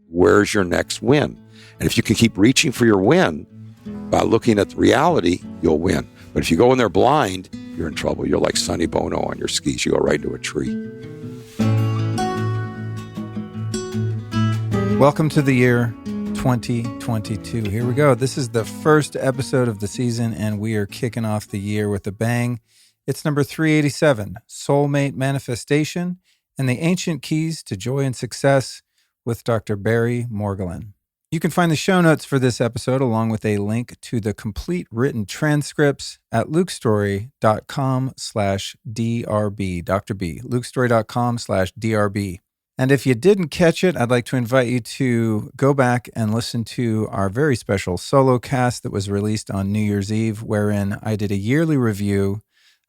where's your next win? And if you can keep reaching for your win by looking at the reality, you'll win. But if you go in there blind, you're in trouble. You're like Sonny Bono on your skis. You go right into a tree. Welcome to the year 2022. Here we go. This is the first episode of the season, and we are kicking off the year with a bang. It's number 387, Soulmate Manifestation and the Ancient Keys to Joy and Success with Dr. Barry Morguelan. You can find the show notes for this episode along with a link to the complete written transcripts at lukestory.com/DRB, Dr. B, lukestory.com/DRB. And if you didn't catch it, I'd like to invite you to go back and listen to our very special solo cast that was released on New Year's Eve, wherein I did a yearly review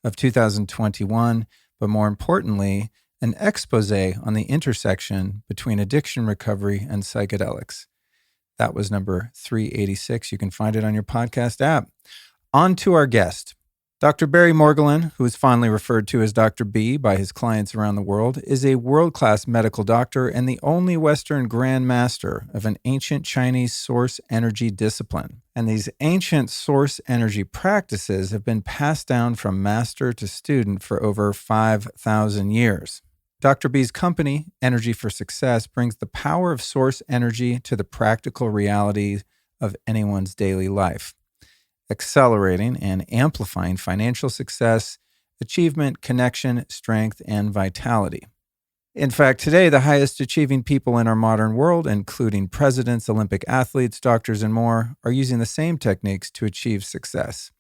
of 2021, but more importantly, an expose on the intersection between addiction recovery and psychedelics. That was number 386. You can find it on your podcast app. On to our guest. Dr. Barry Morguelan, who is fondly referred to as Dr. B by his clients around the world, is a world-class medical doctor and the only Western Grand Master of an ancient Chinese source energy discipline. And these ancient source energy practices have been passed down from master to student for over 5,000 years. Dr. B's company, Energy for Success, brings the power of source energy to the practical reality of anyone's daily life, accelerating and amplifying financial success, achievement, connection, strength, and vitality. In fact, today, the highest achieving people in our modern world, including presidents, Olympic athletes, doctors, and more, are using the same techniques to achieve success.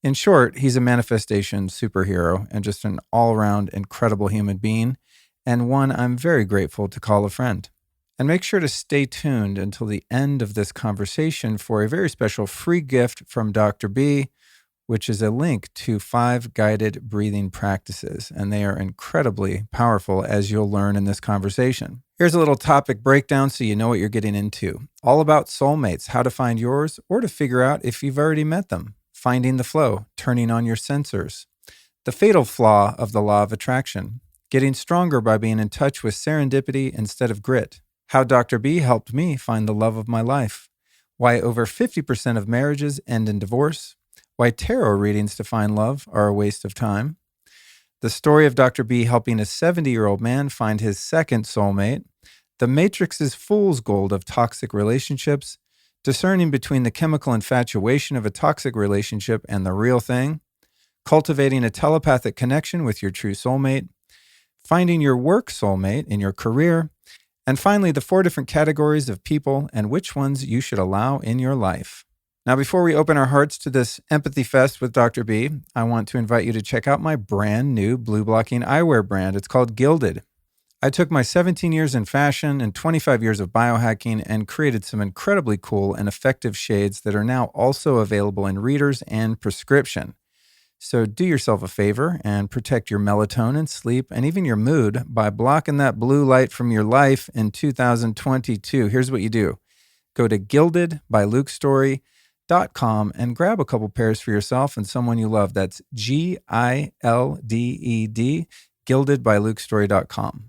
In short, he's a manifestation superhero and just an all-around incredible human being, and one I'm very grateful to call a friend. And make sure to stay tuned until the end of this conversation for a very special free gift from Dr. B, which is a link to 5 guided breathing practices. And they are incredibly powerful, as you'll learn in this conversation. Here's a little topic breakdown so you know what you're getting into. All about soulmates, how to find yours, or to figure out if you've already met them. Finding the flow, turning on your sensors. The fatal flaw of the law of attraction. Getting stronger by being in touch with serendipity instead of grit. How Dr. B helped me find the love of my life. Why over 50% of marriages end in divorce. Why tarot readings to find love are a waste of time. The story of Dr. B helping a 70-year-old man find his second soulmate. The Matrix's fool's gold of toxic relationships. Discerning between the chemical infatuation of a toxic relationship and the real thing. Cultivating a telepathic connection with your true soulmate. Finding your work soulmate in your career. And finally, the 4 different categories of people and which ones you should allow in your life. Now, before we open our hearts to this empathy fest with Dr. B, I want to invite you to check out my brand new blue blocking eyewear brand. It's called Gilded. I took my 17 years in fashion and 25 years of biohacking and created some incredibly cool and effective shades that are now also available in readers and prescription. So do yourself a favor and protect your melatonin, sleep, and even your mood by blocking that blue light from your life in 2022. Here's what you do. Go to gildedbylukestory.com and grab a couple pairs for yourself and someone you love. That's GILDED, gildedbylukestory.com.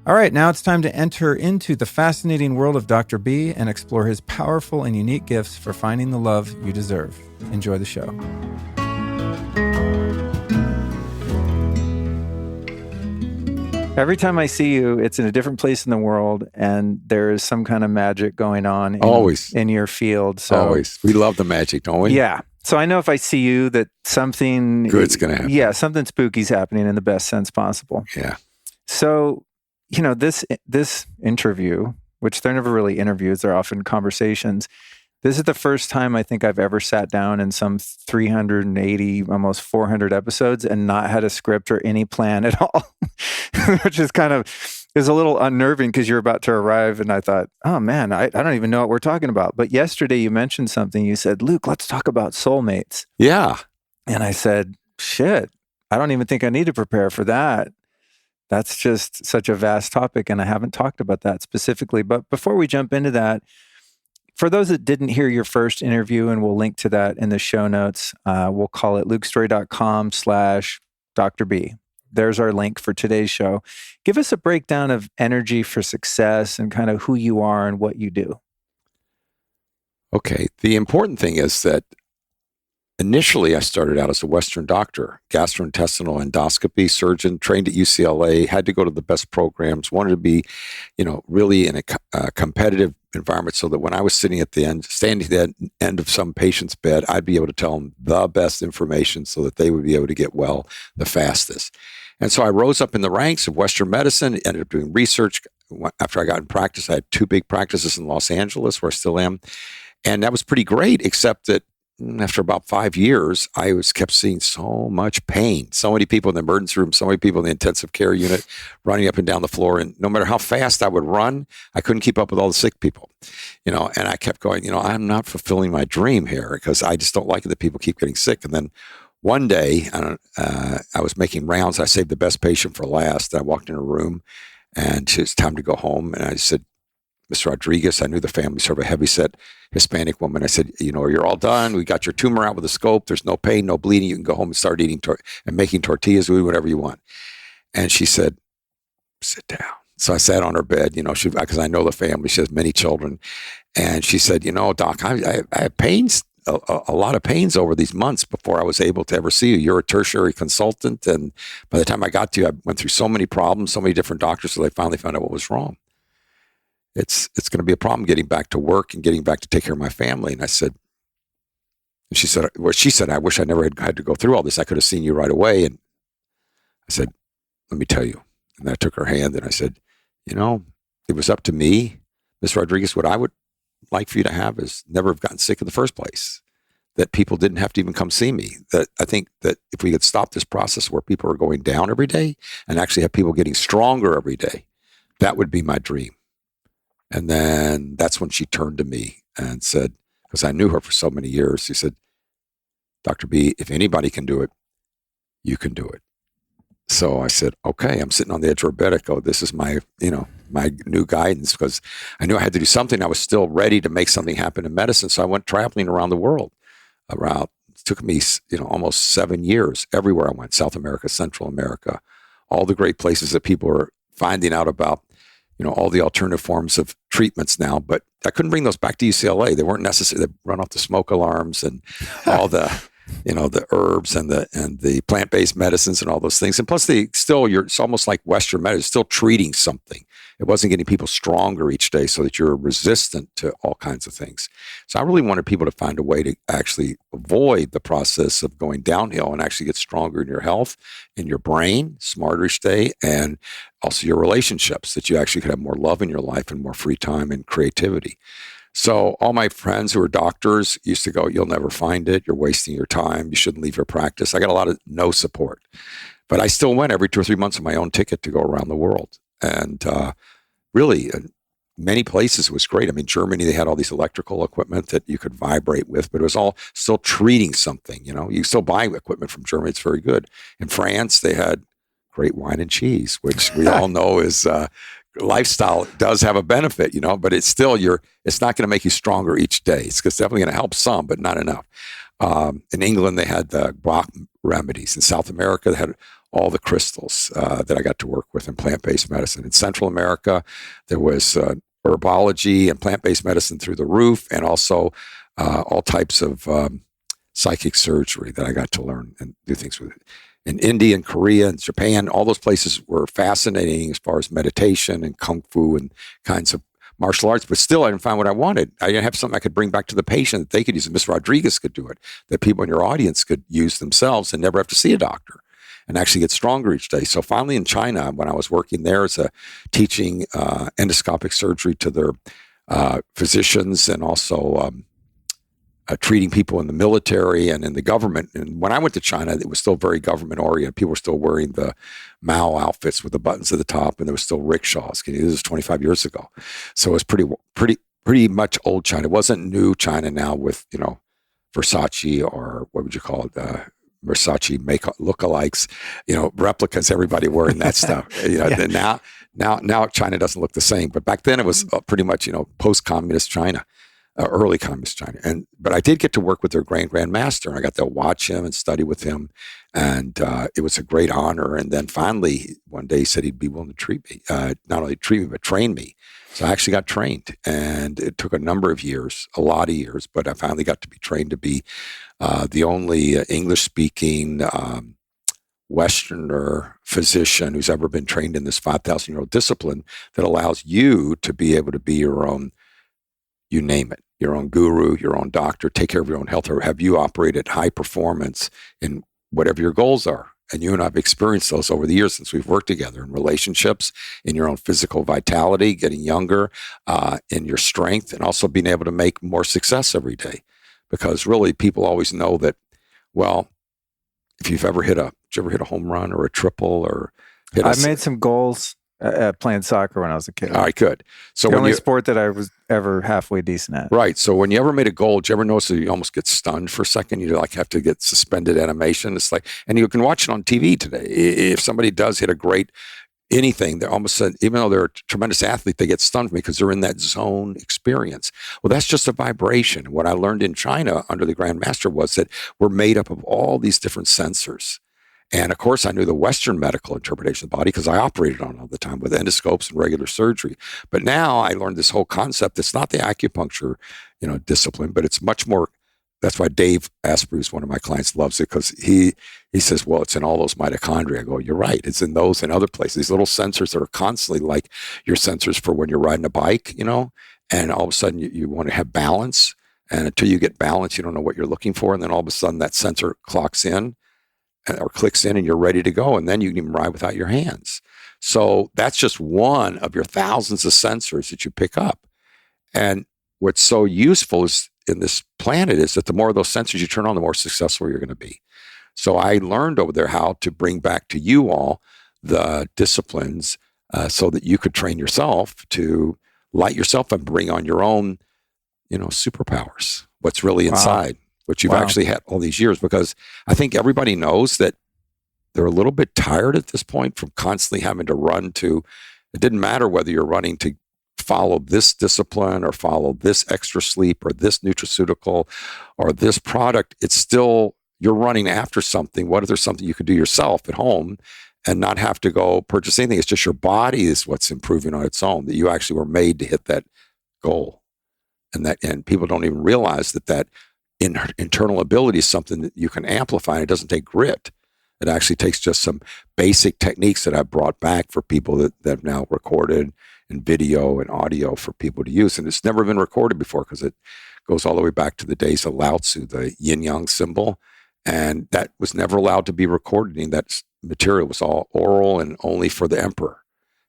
All right, now it's time to enter into the fascinating world of Dr. B and explore his powerful and unique gifts for finding the love you deserve. Enjoy the show. Every time I see you, it's in a different place in the world, and there is some kind of magic going on in your field. So, always. We love the magic, don't we? Yeah. So I know if I see you that something good's going to happen. Yeah, something spooky's happening in the best sense possible. Yeah. So, you know, this interview, which they're never really interviews, they're often conversations. This is the first time I think I've ever sat down in some 380, almost 400 episodes and not had a script or any plan at all, which is is a little unnerving because you're about to arrive. And I thought, oh man, I don't even know what we're talking about. But yesterday you mentioned something. You said, Luke, let's talk about soulmates. Yeah. And I said, shit, I don't even think I need to prepare for that. That's just such a vast topic, and I haven't talked about that specifically. But before we jump into that, for those that didn't hear your first interview, and we'll link to that in the show notes, we'll call it lukestory.com/Dr. B. there's our link for today's show. Give us a breakdown of Energy for Success and kind of who you are and what you do. Okay. The important thing is that initially I started out as a Western doctor, gastrointestinal endoscopy surgeon, trained at UCLA, had to go to the best programs, wanted to be, really in a competitive environment so that when I was standing at the end of some patient's bed, I'd be able to tell them the best information so that they would be able to get well the fastest. And so I rose up in the ranks of Western medicine, ended up doing research. After I got in practice, I had 2 big practices in Los Angeles, where I still am. And that was pretty great, except that after about 5 years, I kept seeing so much pain, so many people in the emergency room, so many people in the intensive care unit running up and down the floor. And no matter how fast I would run, I couldn't keep up with all the sick people, and I kept going, I'm not fulfilling my dream here because I just don't like it that people keep getting sick. And then one day I was making rounds. I saved the best patient for last. I walked in a room and it's time to go home. And I said, Mr. Rodriguez, I knew the family, sort of a heavyset Hispanic woman. I said, you're all done. We got your tumor out with a scope. There's no pain, no bleeding. You can go home and start eating and making tortillas, whatever you want. And she said, sit down. So I sat on her bed, because I know the family. She has many children. And she said, Doc, I have pains, a lot of pains over these months before I was able to ever see you. You're a tertiary consultant. And by the time I got to you, I went through so many problems, so many different doctors, so they finally found out what was wrong. It's going to be a problem getting back to work and getting back to take care of my family. And she said, I wish I never had to go through all this. I could have seen you right away. And I said, let me tell you. And I took her hand and I said, it was up to me, Ms. Rodriguez. What I would like for you to have is never have gotten sick in the first place, that people didn't have to even come see me. That I think that if we could stop this process where people are going down every day and actually have people getting stronger every day, that would be my dream. And then that's when she turned to me and said, because I knew her for so many years, she said, Dr. B, if anybody can do it, you can do it. So I said, okay, I'm sitting on the edge of her bed. I go, this is my new guidance, because I knew I had to do something. I was still ready to make something happen in medicine. So I went traveling around the world. It took me, almost 7 years everywhere I went, South America, Central America, all the great places that people are finding out about, all the alternative forms of treatments now, but I couldn't bring those back to UCLA. They weren't necessary. They run off the smoke alarms and all the, the herbs and the plant-based medicines and all those things. And plus it's almost like Western medicine, still treating something. It wasn't getting people stronger each day so that you're resistant to all kinds of things. So I really wanted people to find a way to actually avoid the process of going downhill and actually get stronger in your health, in your brain, smarter each day, and also your relationships, that you actually could have more love in your life and more free time and creativity. So all my friends who are doctors used to go, you'll never find it. You're wasting your time. You shouldn't leave your practice. I got a lot of no support. But I still went every 2 or 3 months on my own ticket to go around the world. And really, many places it was great. I mean, Germany, they had all these electrical equipment that you could vibrate with, but it was all still treating something. You still buy equipment from Germany. It's very good. In France, they had great wine and cheese, which we all know is lifestyle does have a benefit, but it's still it's not going to make you stronger each day. It's definitely going to help some, but not enough. In England, they had the Bach remedies. In South America, they had all the crystals that I got to work with in plant-based medicine. In Central America, there was herbology and plant-based medicine through the roof, and also all types of psychic surgery that I got to learn and do things with it. In India and Korea and Japan, all those places were fascinating as far as meditation and kung fu and kinds of martial arts, but still I didn't find what I wanted. I didn't have something I could bring back to the patient that they could use, and Ms. Rodriguez could do it, that people in your audience could use themselves and never have to see a doctor and actually get stronger each day. So finally in China, when I was working there as teaching endoscopic surgery to their physicians and also treating people in the military and in the government. And when I went to China, it was still very government oriented. People were still wearing the Mao outfits with the buttons at the top, and there was still rickshaws. This was 25 years ago. So it was pretty much old China. It wasn't new China now with, Versace, or what would you call it? Versace lookalikes, replicas, everybody wearing that stuff. Now China doesn't look the same. But back then it was pretty much, post-communist China. early communist China. But I did get to work with their Grand Master, and I got to watch him and study with him, and it was a great honor. And then finally, one day he said he'd be willing to treat me, not only treat me, but train me. So I actually got trained, and it took a number of years, a lot of years, but I finally got to be trained to be the only English-speaking Westerner physician who's ever been trained in this 5,000-year-old discipline that allows you to be able to be your own, you name it, your own guru, your own doctor, take care of your own health, or have you operate at high performance in whatever your goals are. And you and I have experienced those over the years since we've worked together in relationships, in your own physical vitality, getting younger, in your strength, and also being able to make more success every day. Because really, people always know that, well, if you've ever did you ever hit a home run or a triple or hit I made some goals playing soccer when I was a kid. All right, good. So the only sport that I was ever halfway decent at. Right. So when you ever made a goal, did you ever notice that you almost get stunned for a second? You like have to get suspended animation. It's like, and you can watch it on TV today. If somebody does hit a great anything, they're almost, even though they're a tremendous athlete, they get stunned because they're in that zone experience. Well, that's just a vibration. What I learned in China under the Grand Master was that we're made up of all these different sensors. And of course, I knew the Western medical interpretation of the body because I operated on it all the time with endoscopes and regular surgery. But now I learned this whole concept. It's not the acupuncture, discipline, but it's much more. That's why Dave Asprey, who's one of my clients, loves it because he says, well, it's in all those mitochondria. I go, you're right. It's in those and other places. These little sensors that are constantly like your sensors for when you're riding a bike, and all of a sudden you want to have balance. And until you get balance, you don't know what you're looking for. And then all of a sudden that sensor clocks in or clicks in and you're ready to go. And then you can even ride without your hands. So that's just one of your thousands of sensors that you pick up. And what's so useful is in this planet is that the more of those sensors you turn on, the more successful you're going to be. So I learned over there how to bring back to you all the disciplines so that you could train yourself to light yourself and bring on your own, superpowers, what's really inside. Wow. Which you've actually had all these years, because I think everybody knows that they're a little bit tired at this point from constantly having to run to, it didn't matter whether you're running to follow this discipline or follow this extra sleep or this nutraceutical or this product, it's still, you're running after something. What if there's something you could do yourself at home and not have to go purchase anything? It's just your body is what's improving on its own, that you actually were made to hit that goal. And people don't even realize that internal ability is something that you can amplify, and it doesn't take grit. It actually takes just some basic techniques that I've brought back for people that have now recorded in video and audio for people to use. And it's never been recorded before because it goes all the way back to the days of Lao Tzu, the yin-yang symbol. And that was never allowed to be recorded. And that material was all oral and only for the emperor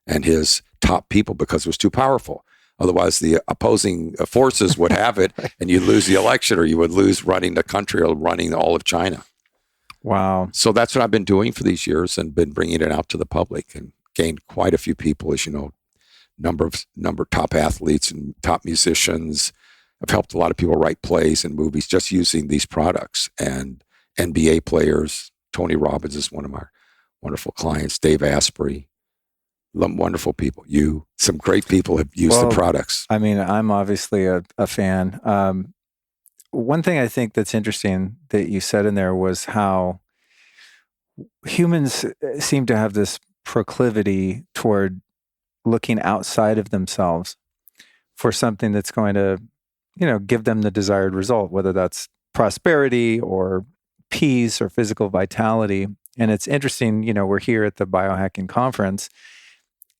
and his top people because it was too powerful. Otherwise, the opposing forces would have it, and you'd lose the election, or you would lose running the country or running all of China. Wow. So that's what I've been doing for these years and been bringing it out to the public and gained quite a few people, as you know, number of top athletes and top musicians. I've helped a lot of people write plays and movies just using these products. And NBA players, Tony Robbins is one of my wonderful clients, Dave Asprey. Wonderful people. Some great people have used the products. I mean, I'm obviously a fan. One thing I think that's interesting that you said in there was how humans seem to have this proclivity toward looking outside of themselves for something that's going to, give them the desired result, whether that's prosperity or peace or physical vitality. And it's interesting, we're here at the Biohacking Conference,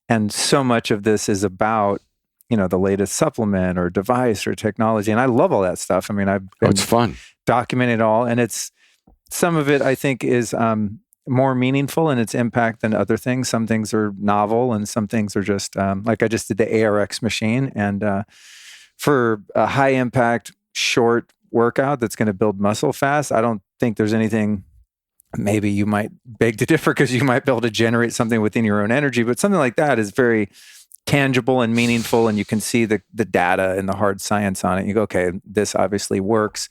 and so much of this is about, the latest supplement or device or technology. And I love all that stuff. I mean, I've been it's fun. Documenting it all. And some of it I think is more meaningful in its impact than other things. Some things are novel and some things are just, like I just did the ARX machine. And for a high impact, short workout that's going to build muscle fast, I don't think there's anything. Maybe you might beg to differ because you might be able to generate something within your own energy, but something like that is very tangible and meaningful, and you can see the data and the hard science on it. You go, okay, this obviously works.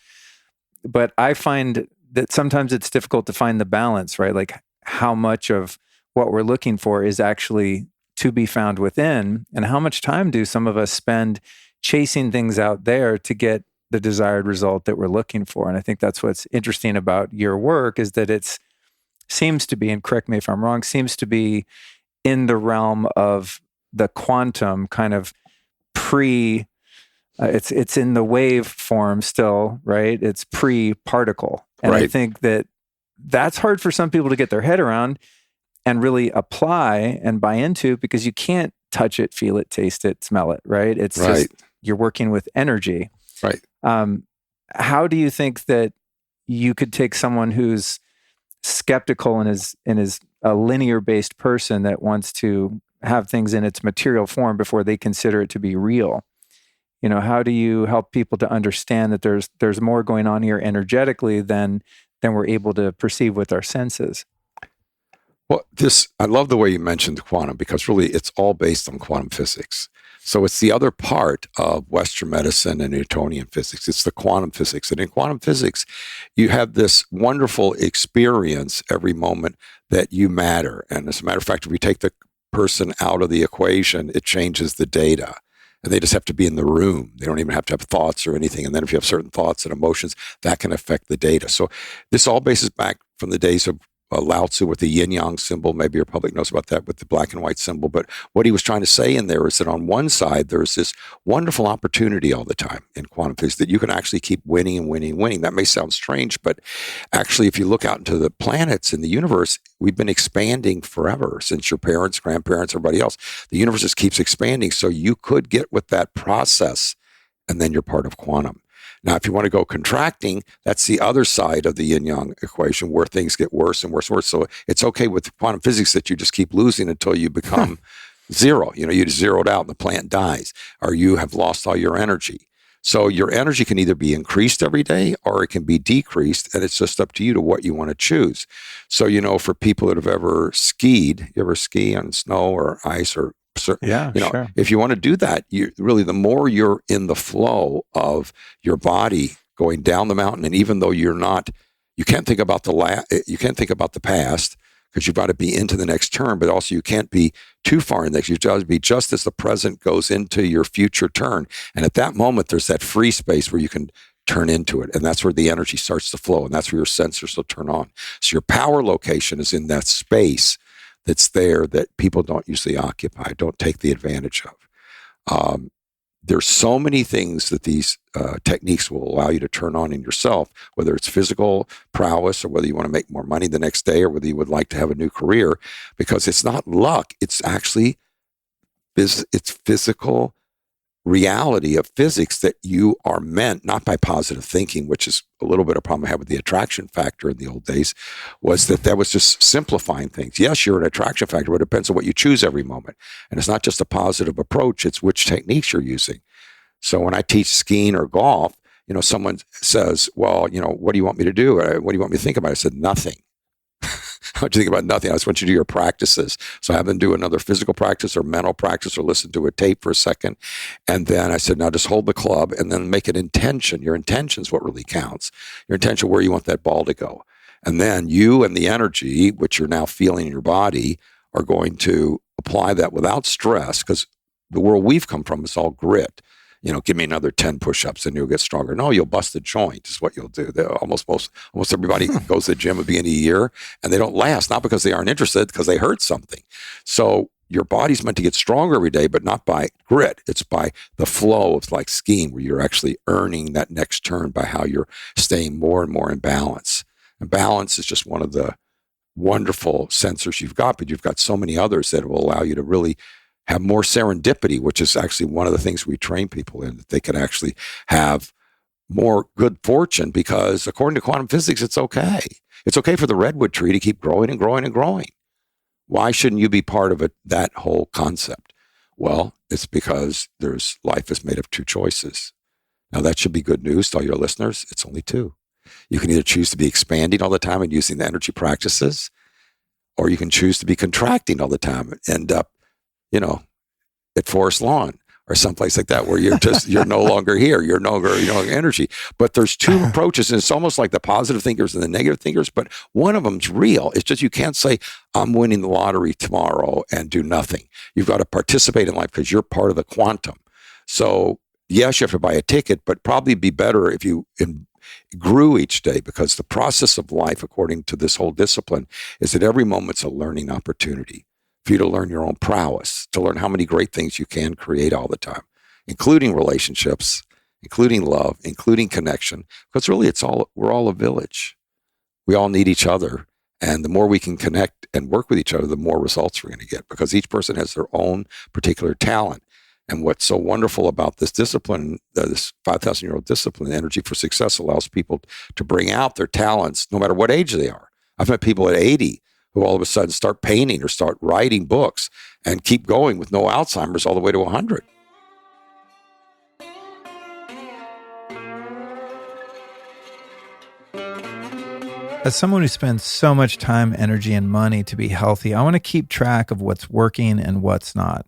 But I find that sometimes it's difficult to find the balance, right? Like how much of what we're looking for is actually to be found within, and how much time do some of us spend chasing things out there to get the desired result that we're looking for. And I think that's what's interesting about your work, is that it seems to be, and correct me if I'm wrong, seems to be in the realm of the quantum kind of it's in the wave form still, right? It's pre-particle. And I think that that's hard for some people to get their head around and really apply and buy into, because you can't touch it, feel it, taste it, smell it, right? It's just, you're working with energy. Right. How do you think that you could take someone who's skeptical and is a linear-based person that wants to have things in its material form before they consider it to be real? How do you help people to understand that there's more going on here energetically than we're able to perceive with our senses? Well, I love the way you mentioned quantum, because really it's all based on quantum physics. So it's the other part of Western medicine and Newtonian physics. It's the quantum physics. And in quantum physics, you have this wonderful experience every moment that you matter. And as a matter of fact, if we take the person out of the equation, it changes the data. And they just have to be in the room. They don't even have to have thoughts or anything. And then if you have certain thoughts and emotions, that can affect the data. So this all bases back from the days of Lao Tzu with the yin-yang symbol. Maybe your public knows about that with the black and white symbol. But what he was trying to say in there is that on one side, there's this wonderful opportunity all the time in quantum physics that you can actually keep winning and winning and winning. That may sound strange, but actually, if you look out into the planets in the universe, we've been expanding forever since your parents, grandparents, everybody else. The universe just keeps expanding. So you could get with that process, and then you're part of quantum. Now, if you want to go contracting, that's the other side of the yin-yang equation, where things get worse and worse and worse. So it's okay with quantum physics that you just keep losing until you become zero. You just zeroed out and the plant dies, or you have lost all your energy. So your energy can either be increased every day or it can be decreased, and it's just up to you to what you want to choose. So, for people that have ever skied, you ever ski on snow or ice or sure. If you want to do that, the more you're in the flow of your body going down the mountain, and even though you can't think about the past, because you've got to be into the next turn, but also you can't be too far in the next. You've got to be just as the present goes into your future turn, and at that moment, there's that free space where you can turn into it, and that's where the energy starts to flow, and that's where your sensors will turn on. So your power location is in that space that's there that people don't usually occupy, don't take the advantage of. There's so many things that these techniques will allow you to turn on in yourself, whether it's physical prowess or whether you want to make more money the next day or whether you would like to have a new career, because it's not luck. It's actually it's physical reality of physics that you are meant, not by positive thinking, which is a little bit of a problem I had with the attraction factor in the old days, was that was just simplifying things. Yes, you're an attraction factor, but it depends on what you choose every moment. And it's not just a positive approach, it's which techniques you're using. So when I teach skiing or golf, someone says, well, what do you want me to do? What do you want me to think about? I said, nothing. I want you to think about nothing. I just want you to do your practices. So I have them do another physical practice or mental practice or listen to a tape for a second. And then I said, now just hold the club and then make an intention. Your intention is what really counts. Your intention, where you want that ball to go. And then you and the energy, which you're now feeling in your body, are going to apply that without stress, because the world we've come from is all grit. Give me another 10 push-ups and you'll get stronger. No, you'll bust a joint is what you'll do. Almost everybody goes to the gym at the beginning of the year and they don't last, not because they aren't interested, because they hurt something. So your body's meant to get stronger every day, but not by grit. It's by the flow of like skiing, where you're actually earning that next turn by how you're staying more and more in balance. And balance is just one of the wonderful sensors you've got, but you've got so many others that will allow you to really have more serendipity, which is actually one of the things we train people in, that they can actually have more good fortune, because according to quantum physics, it's okay. It's okay for the redwood tree to keep growing and growing and growing. Why shouldn't you be part of that whole concept? Well, it's because life is made of two choices. Now, that should be good news to all your listeners. It's only two. You can either choose to be expanding all the time and using the energy practices, or you can choose to be contracting all the time and end up at Forest Lawn or someplace like that, where you're no longer here. You're no longer energy. But there's two approaches, and it's almost like the positive thinkers and the negative thinkers, but one of them's real. It's just, you can't say, I'm winning the lottery tomorrow and do nothing. You've got to participate in life because you're part of the quantum. So, Yes, you have to buy a ticket, but probably be better if you grew each day, because the process of life, according to this whole discipline, is that every moment's a learning opportunity for you to learn your own prowess, to learn how many great things you can create all the time, including relationships, including love, including connection. Because really, we're all a village. We all need each other. And the more we can connect and work with each other, the more results we're going to get, because each person has their own particular talent. And what's so wonderful about this discipline, this 5,000-year-old discipline, Energy for Success, allows people to bring out their talents no matter what age they are. I've met people at 80 who all of a sudden start painting or start writing books and keep going with no Alzheimer's all the way to 100. As someone who spends so much time, energy, and money to be healthy, I want to keep track of what's working and what's not.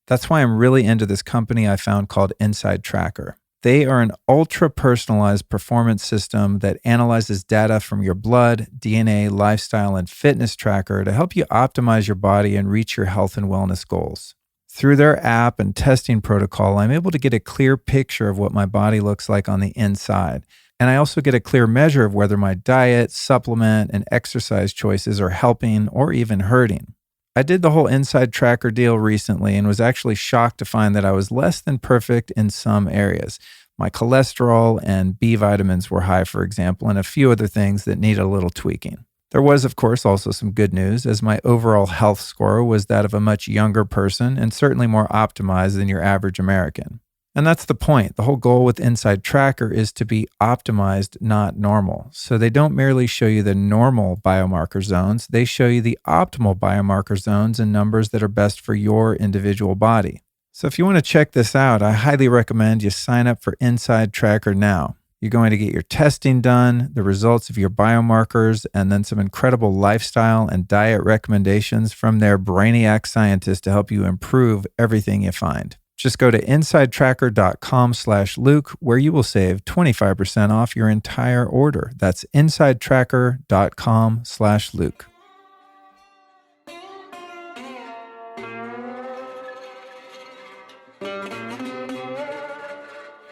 That's why I'm really into this company I found called Inside Tracker. They are an ultra-personalized performance system that analyzes data from your blood, DNA, lifestyle, and fitness tracker to help you optimize your body and reach your health and wellness goals. Through their app and testing protocol, I'm able to get a clear picture of what my body looks like on the inside. And I also get a clear measure of whether my diet, supplement, and exercise choices are helping or even hurting. I did the whole Inside Tracker deal recently and was actually shocked to find that I was less than perfect in some areas. My cholesterol and B vitamins were high, for example, and a few other things that needed a little tweaking. There was, of course, also some good news, as my overall health score was that of a much younger person and certainly more optimized than your average American. And that's the point. The whole goal with Inside Tracker is to be optimized, not normal. So they don't merely show you the normal biomarker zones, they show you the optimal biomarker zones and numbers that are best for your individual body. So if you want to check this out, I highly recommend you sign up for Inside Tracker now. You're going to get your testing done, the results of your biomarkers, and then some incredible lifestyle and diet recommendations from their brainiac scientists to help you improve everything you find. Just go to insidetracker.com/Luke, where you will save 25% off your entire order. That's insidetracker.com/Luke.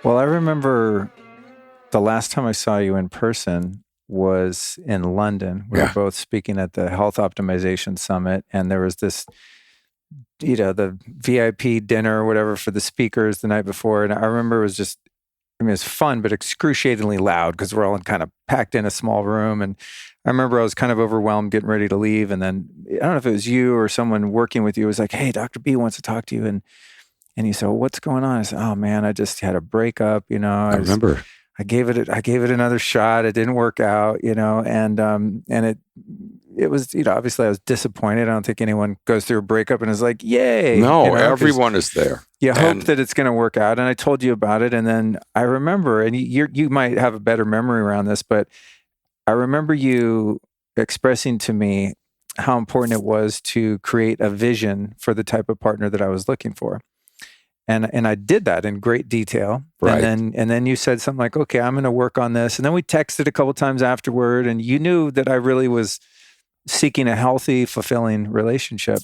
Well, I remember the last time I saw you in person was in London. We were both speaking at the Health Optimization Summit, and there was this, the VIP dinner or whatever for the speakers the night before. And I remember it was just, it was fun, but excruciatingly loud because we're all kind of packed in a small room. And I remember I was kind of overwhelmed getting ready to leave. And then I don't know if it was you or someone working with you was like, "Hey, Dr. B wants to talk to you." And you said, "Well, what's going on?" I said, "Oh man, I just had a breakup, I remember. I gave it another shot. It didn't work out, and it was, obviously I was disappointed. I don't think anyone goes through a breakup and is like, yay. No, everyone is there. You hope that it's going to work out. And I told you about it. And then I remember, and you might have a better memory around this, but I remember you expressing to me how important it was to create a vision for the type of partner that I was looking for. And I did that in great detail. Right. And then you said something like, "Okay, I'm going to work on this." And then we texted a couple times afterward, and you knew that I really was seeking a healthy, fulfilling relationship.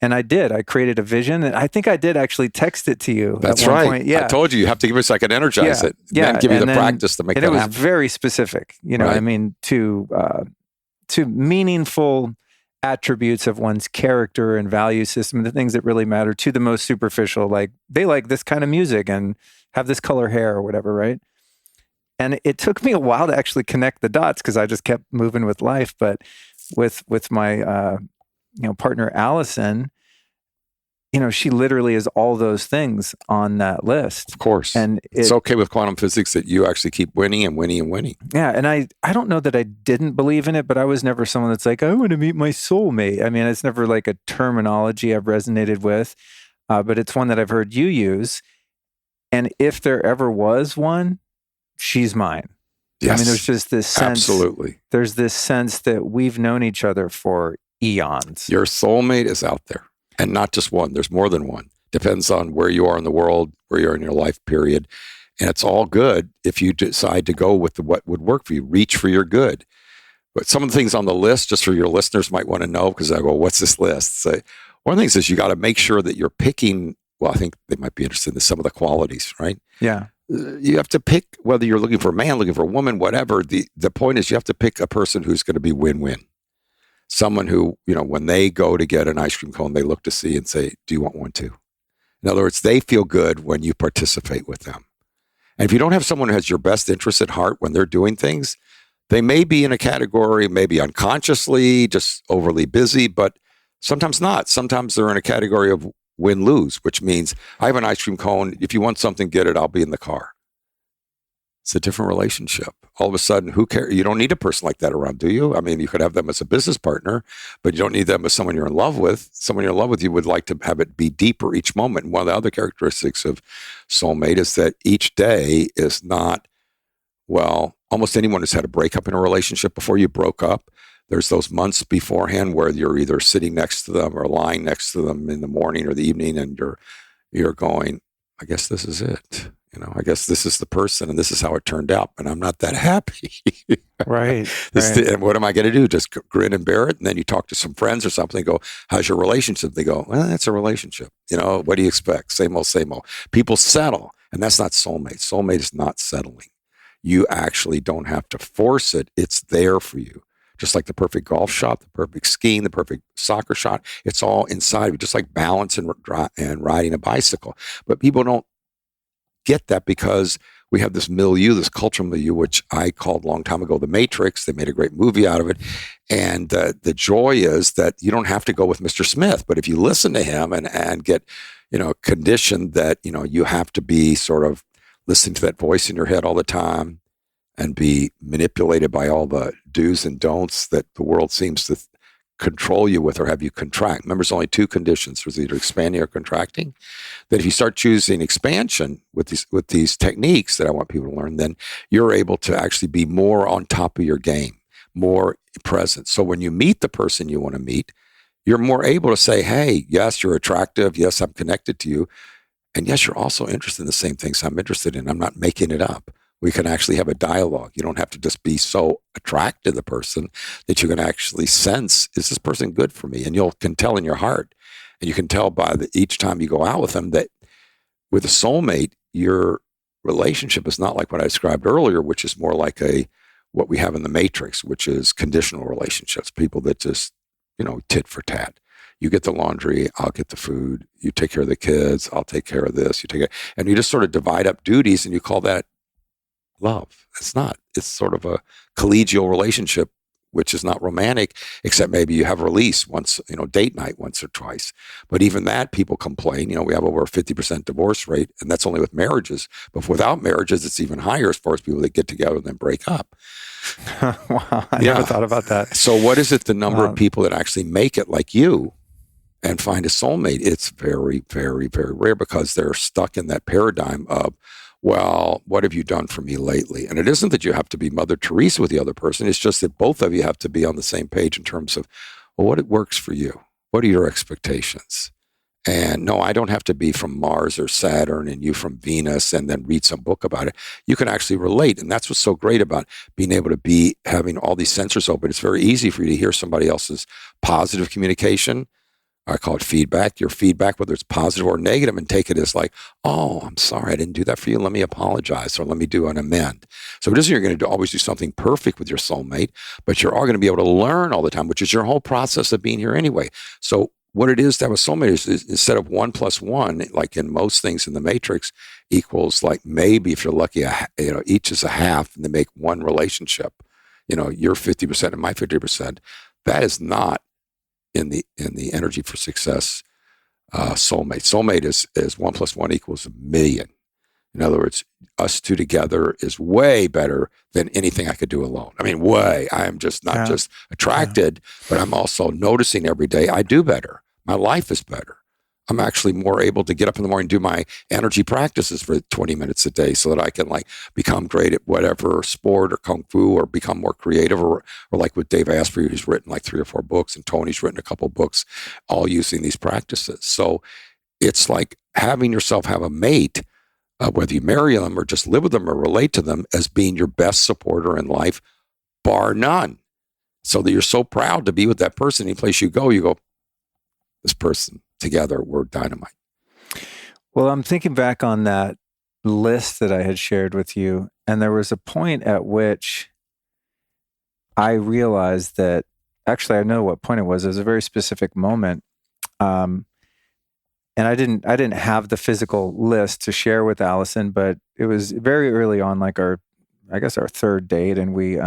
And I did. I created a vision, and I think I did actually text it to you. That's at one right. point. Yeah. I told you have to give it a second, energize it. Yeah. Then give you the practice to make that happen. And it was very specific, Right. I mean, to meaningful attributes of one's character and value system, the things that really matter, to the most superficial, like they like this kind of music and have this color hair or whatever, right? And it took me a while to actually connect the dots because I just kept moving with life. But with my partner Alyson, she literally is all those things on that list. Of course. And it's okay with quantum physics that you actually keep winning and winning and winning. Yeah. And I don't know that I didn't believe in it, but I was never someone that's like, "I want to meet my soulmate." I mean, it's never like a terminology I've resonated with, but it's one that I've heard you use. And if there ever was one, she's mine. Yes. I mean, there's just this sense. Absolutely. There's this sense that we've known each other for eons. Your soulmate is out there. And not just one. There's more than one. Depends on where you are in the world, where you're in your life period. And it's all good if you decide to go with what would work for you. Reach for your good. But some of the things on the list, just for your listeners might want to know, because I go, "What's this list?" So one of the things is you got to make sure that you're picking well, I think they might be interested in some of the qualities, right? Yeah. You have to pick whether you're looking for a man, looking for a woman, whatever. The point is you have to pick a person who's going to be win-win. Someone who, when they go to get an ice cream cone, they look to see and say, do you want one too? In other words, they feel good when you participate with them. And if you don't have someone who has your best interest at heart when they're doing things, they may be in a category, maybe unconsciously, just overly busy, but sometimes not. Sometimes they're in a category of win-lose, which means I have an ice cream cone. If you want something, get it. I'll be in the car. It's a different relationship. All of a sudden, who cares? You don't need a person like that around, do you? I mean, you could have them as a business partner, but you don't need them as someone you're in love with. Someone you're in love with, you would like to have it be deeper each moment. And one of the other characteristics of soulmate is that each day is not, well, almost anyone who's had a breakup in a relationship, before you broke up, there's those months beforehand where you're either sitting next to them or lying next to them in the morning or the evening, and you're going, I guess this is it. I guess this is the person, and this is how it turned out, and I'm not that happy. Right. And what am I going to do? Just grin and bear it? And then you talk to some friends or something, go, how's your relationship? They go, well, that's a relationship. What do you expect? Same old, same old. People settle, and that's not soulmate. Soulmate is not settling. You actually don't have to force it. It's there for you. Just like the perfect golf shot, the perfect skiing, the perfect soccer shot. It's all inside of you, just like balance and riding a bicycle. But people don't get that because we have this milieu, this cultural milieu, which I called a long time ago the Matrix. They made a great movie out of it. And the joy is that you don't have to go with Mr. Smith, but if you listen to him and get, conditioned that, you have to be sort of listening to that voice in your head all the time and be manipulated by all the do's and don'ts that the world seems to control you with or have you contract. Remember, there's only two conditions. There's either expanding or contracting. That if you start choosing expansion with these techniques that I want people to learn, then you're able to actually be more on top of your game, more present. So when you meet the person you want to meet, you're more able to say, hey, yes, you're attractive. Yes, I'm connected to you. And yes, you're also interested in the same things I'm interested in. I'm not making it up. We can actually have a dialogue. You don't have to just be so attracted to the person that you can actually sense, is this person good for me? And you can tell in your heart. And you can tell by each time you go out with them that with a soulmate, your relationship is not like what I described earlier, which is more like what we have in the Matrix, which is conditional relationships, people that just, tit for tat. You get the laundry, I'll get the food. You take care of the kids, I'll take care of this. And you just sort of divide up duties, and you call that love. It's not. It's sort of a collegial relationship, which is not romantic, except maybe you have release once, date night once or twice. But even that, people complain. We have over a 50% divorce rate, and that's only with marriages. But without marriages, it's even higher as far as people that get together and then break up. Wow, I never thought about that. So what is it, the number of people that actually make it like you and find a soulmate? It's very, very, very rare because they're stuck in that paradigm of, well, what have you done for me lately? And it isn't that you have to be Mother Teresa with the other person. It's just that both of you have to be on the same page in terms of, well, what works for you? What are your expectations? And no, I don't have to be from Mars or Saturn and you from Venus and then read some book about it. You can actually relate. And that's what's so great about being able to be having all these sensors open. It's very easy for you to hear somebody else's positive communication. I call it feedback, your feedback, whether it's positive or negative, and take it as like, oh, I'm sorry, I didn't do that for you. Let me apologize, or let me do an amend. So it isn't you're going to always do something perfect with your soulmate, but you're all going to be able to learn all the time, which is your whole process of being here anyway. So what it is to have a soulmate is instead of 1 + 1, like in most things in the Matrix, equals like maybe if you're lucky, each is a half, and they make one relationship. Your 50% and my 50%. That is not in the energy for success soulmate. Soulmate is 1 + 1 = 1,000,000. In other words, us two together is way better than anything I could do alone. I mean, way. I am just not just attracted, but I'm also noticing every day I do better. My life is better. I'm actually more able to get up in the morning and do my energy practices for 20 minutes a day so that I can become great at whatever sport or kung fu or become more creative or like with Dave Asprey, who's written 3 or 4 books, and Tony's written a couple books, all using these practices. So it's like having yourself have a mate, whether you marry them or just live with them or relate to them, as being your best supporter in life, bar none. So that you're so proud to be with that person. Any place you go, this person, together, we're dynamite. Well, I'm thinking back on that list that I had shared with you, and there was a point at which I realized that actually I know what point it was. It was a very specific moment. Um, and I didn't have the physical list to share with Alyson, but it was very early on, like I guess our third date, and we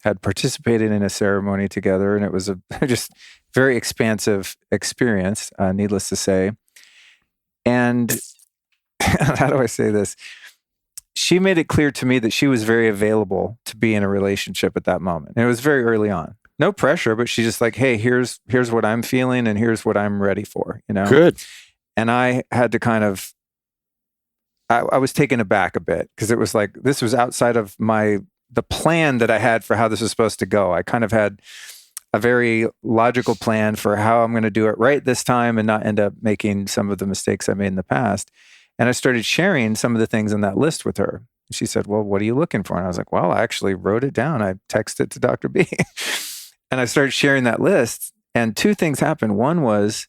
had participated in a ceremony together, and it was a just very expansive experience, needless to say. And how do I say this? She made it clear to me that she was very available to be in a relationship at that moment. And it was very early on. No pressure, but she's just like, hey, here's what I'm feeling and here's what I'm ready for, you know? Good. And I had to kind of, I was taken aback a bit because it was like, this was outside of the plan that I had for how this was supposed to go. I kind of had a very logical plan for how I'm going to do it right this time and not end up making some of the mistakes I made in the past. And I started sharing some of the things on that list with her. She said, well, what are you looking for? And I was like, well, I actually wrote it down. I texted it to Dr. B. And I started sharing that list. And two things happened. One was,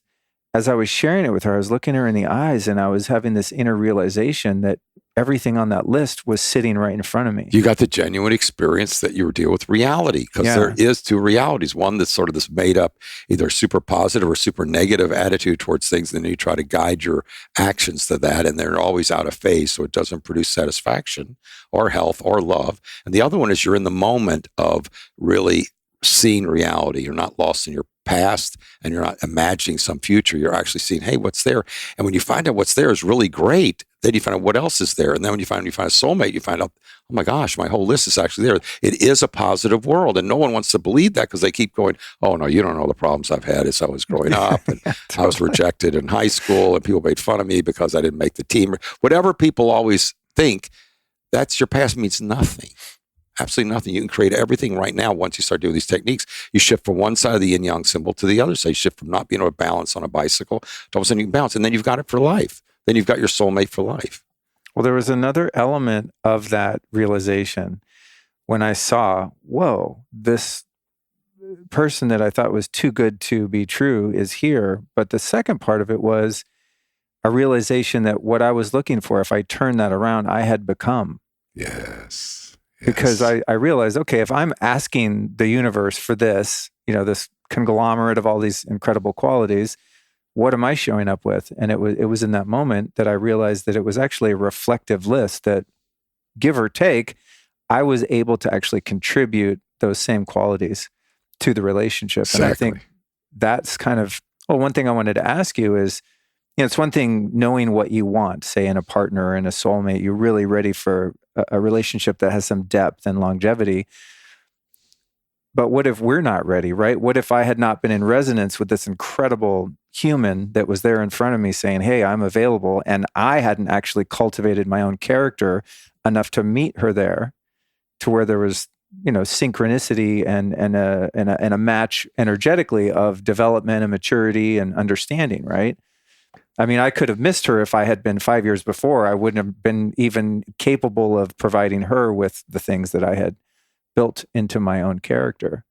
as I was sharing it with her, I was looking her in the eyes and I was having this inner realization that everything on that list was sitting right in front of me. You got the genuine experience that you were dealing with reality, because there is two realities. One that's sort of this made up, either super positive or super negative attitude towards things. And then you try to guide your actions to that. And they're always out of phase. So it doesn't produce satisfaction or health or love. And the other one is you're in the moment of really seeing reality. You're not lost in your past and you're not imagining some future. You're actually seeing, hey, what's there? And when you find out what's there is really great, then you find out what else is there. And then when you find a soulmate, you find out, oh my gosh, my whole list is actually there. It is a positive world. And no one wants to believe that because they keep going, oh no, you don't know the problems I've had as I was growing up. And I was rejected in high school and people made fun of me because I didn't make the team. Whatever people always think, that's your past means nothing. Absolutely nothing. You can create everything right now. Once you start doing these techniques, you shift from one side of the yin yang symbol to the other side. You shift from not being able to balance on a bicycle to all of a sudden you can balance. And then you've got it for life. Then you've got your soulmate for life. Well, there was another element of that realization when I saw, whoa, this person that I thought was too good to be true is here. But the second part of it was a realization that what I was looking for, if I turned that around, I had become. Yes. Because I realized, okay, if I'm asking the universe for this, this conglomerate of all these incredible qualities, what am I showing up with? And it was in that moment that I realized that it was actually a reflective list that, give or take, I was able to actually contribute those same qualities to the relationship. Exactly. And I think that's kind of, one thing I wanted to ask you is, it's one thing knowing what you want, say in a partner and a soulmate, you're really ready for a relationship that has some depth and longevity. But what if we're not ready, right? What if I had not been in resonance with this incredible human that was there in front of me saying, hey, I'm available, and I hadn't actually cultivated my own character enough to meet her there to where there was, synchronicity and a match energetically of development and maturity and understanding, right? I mean, I could have missed her if I had been 5 years before. I wouldn't have been even capable of providing her with the things that I had built into my own character.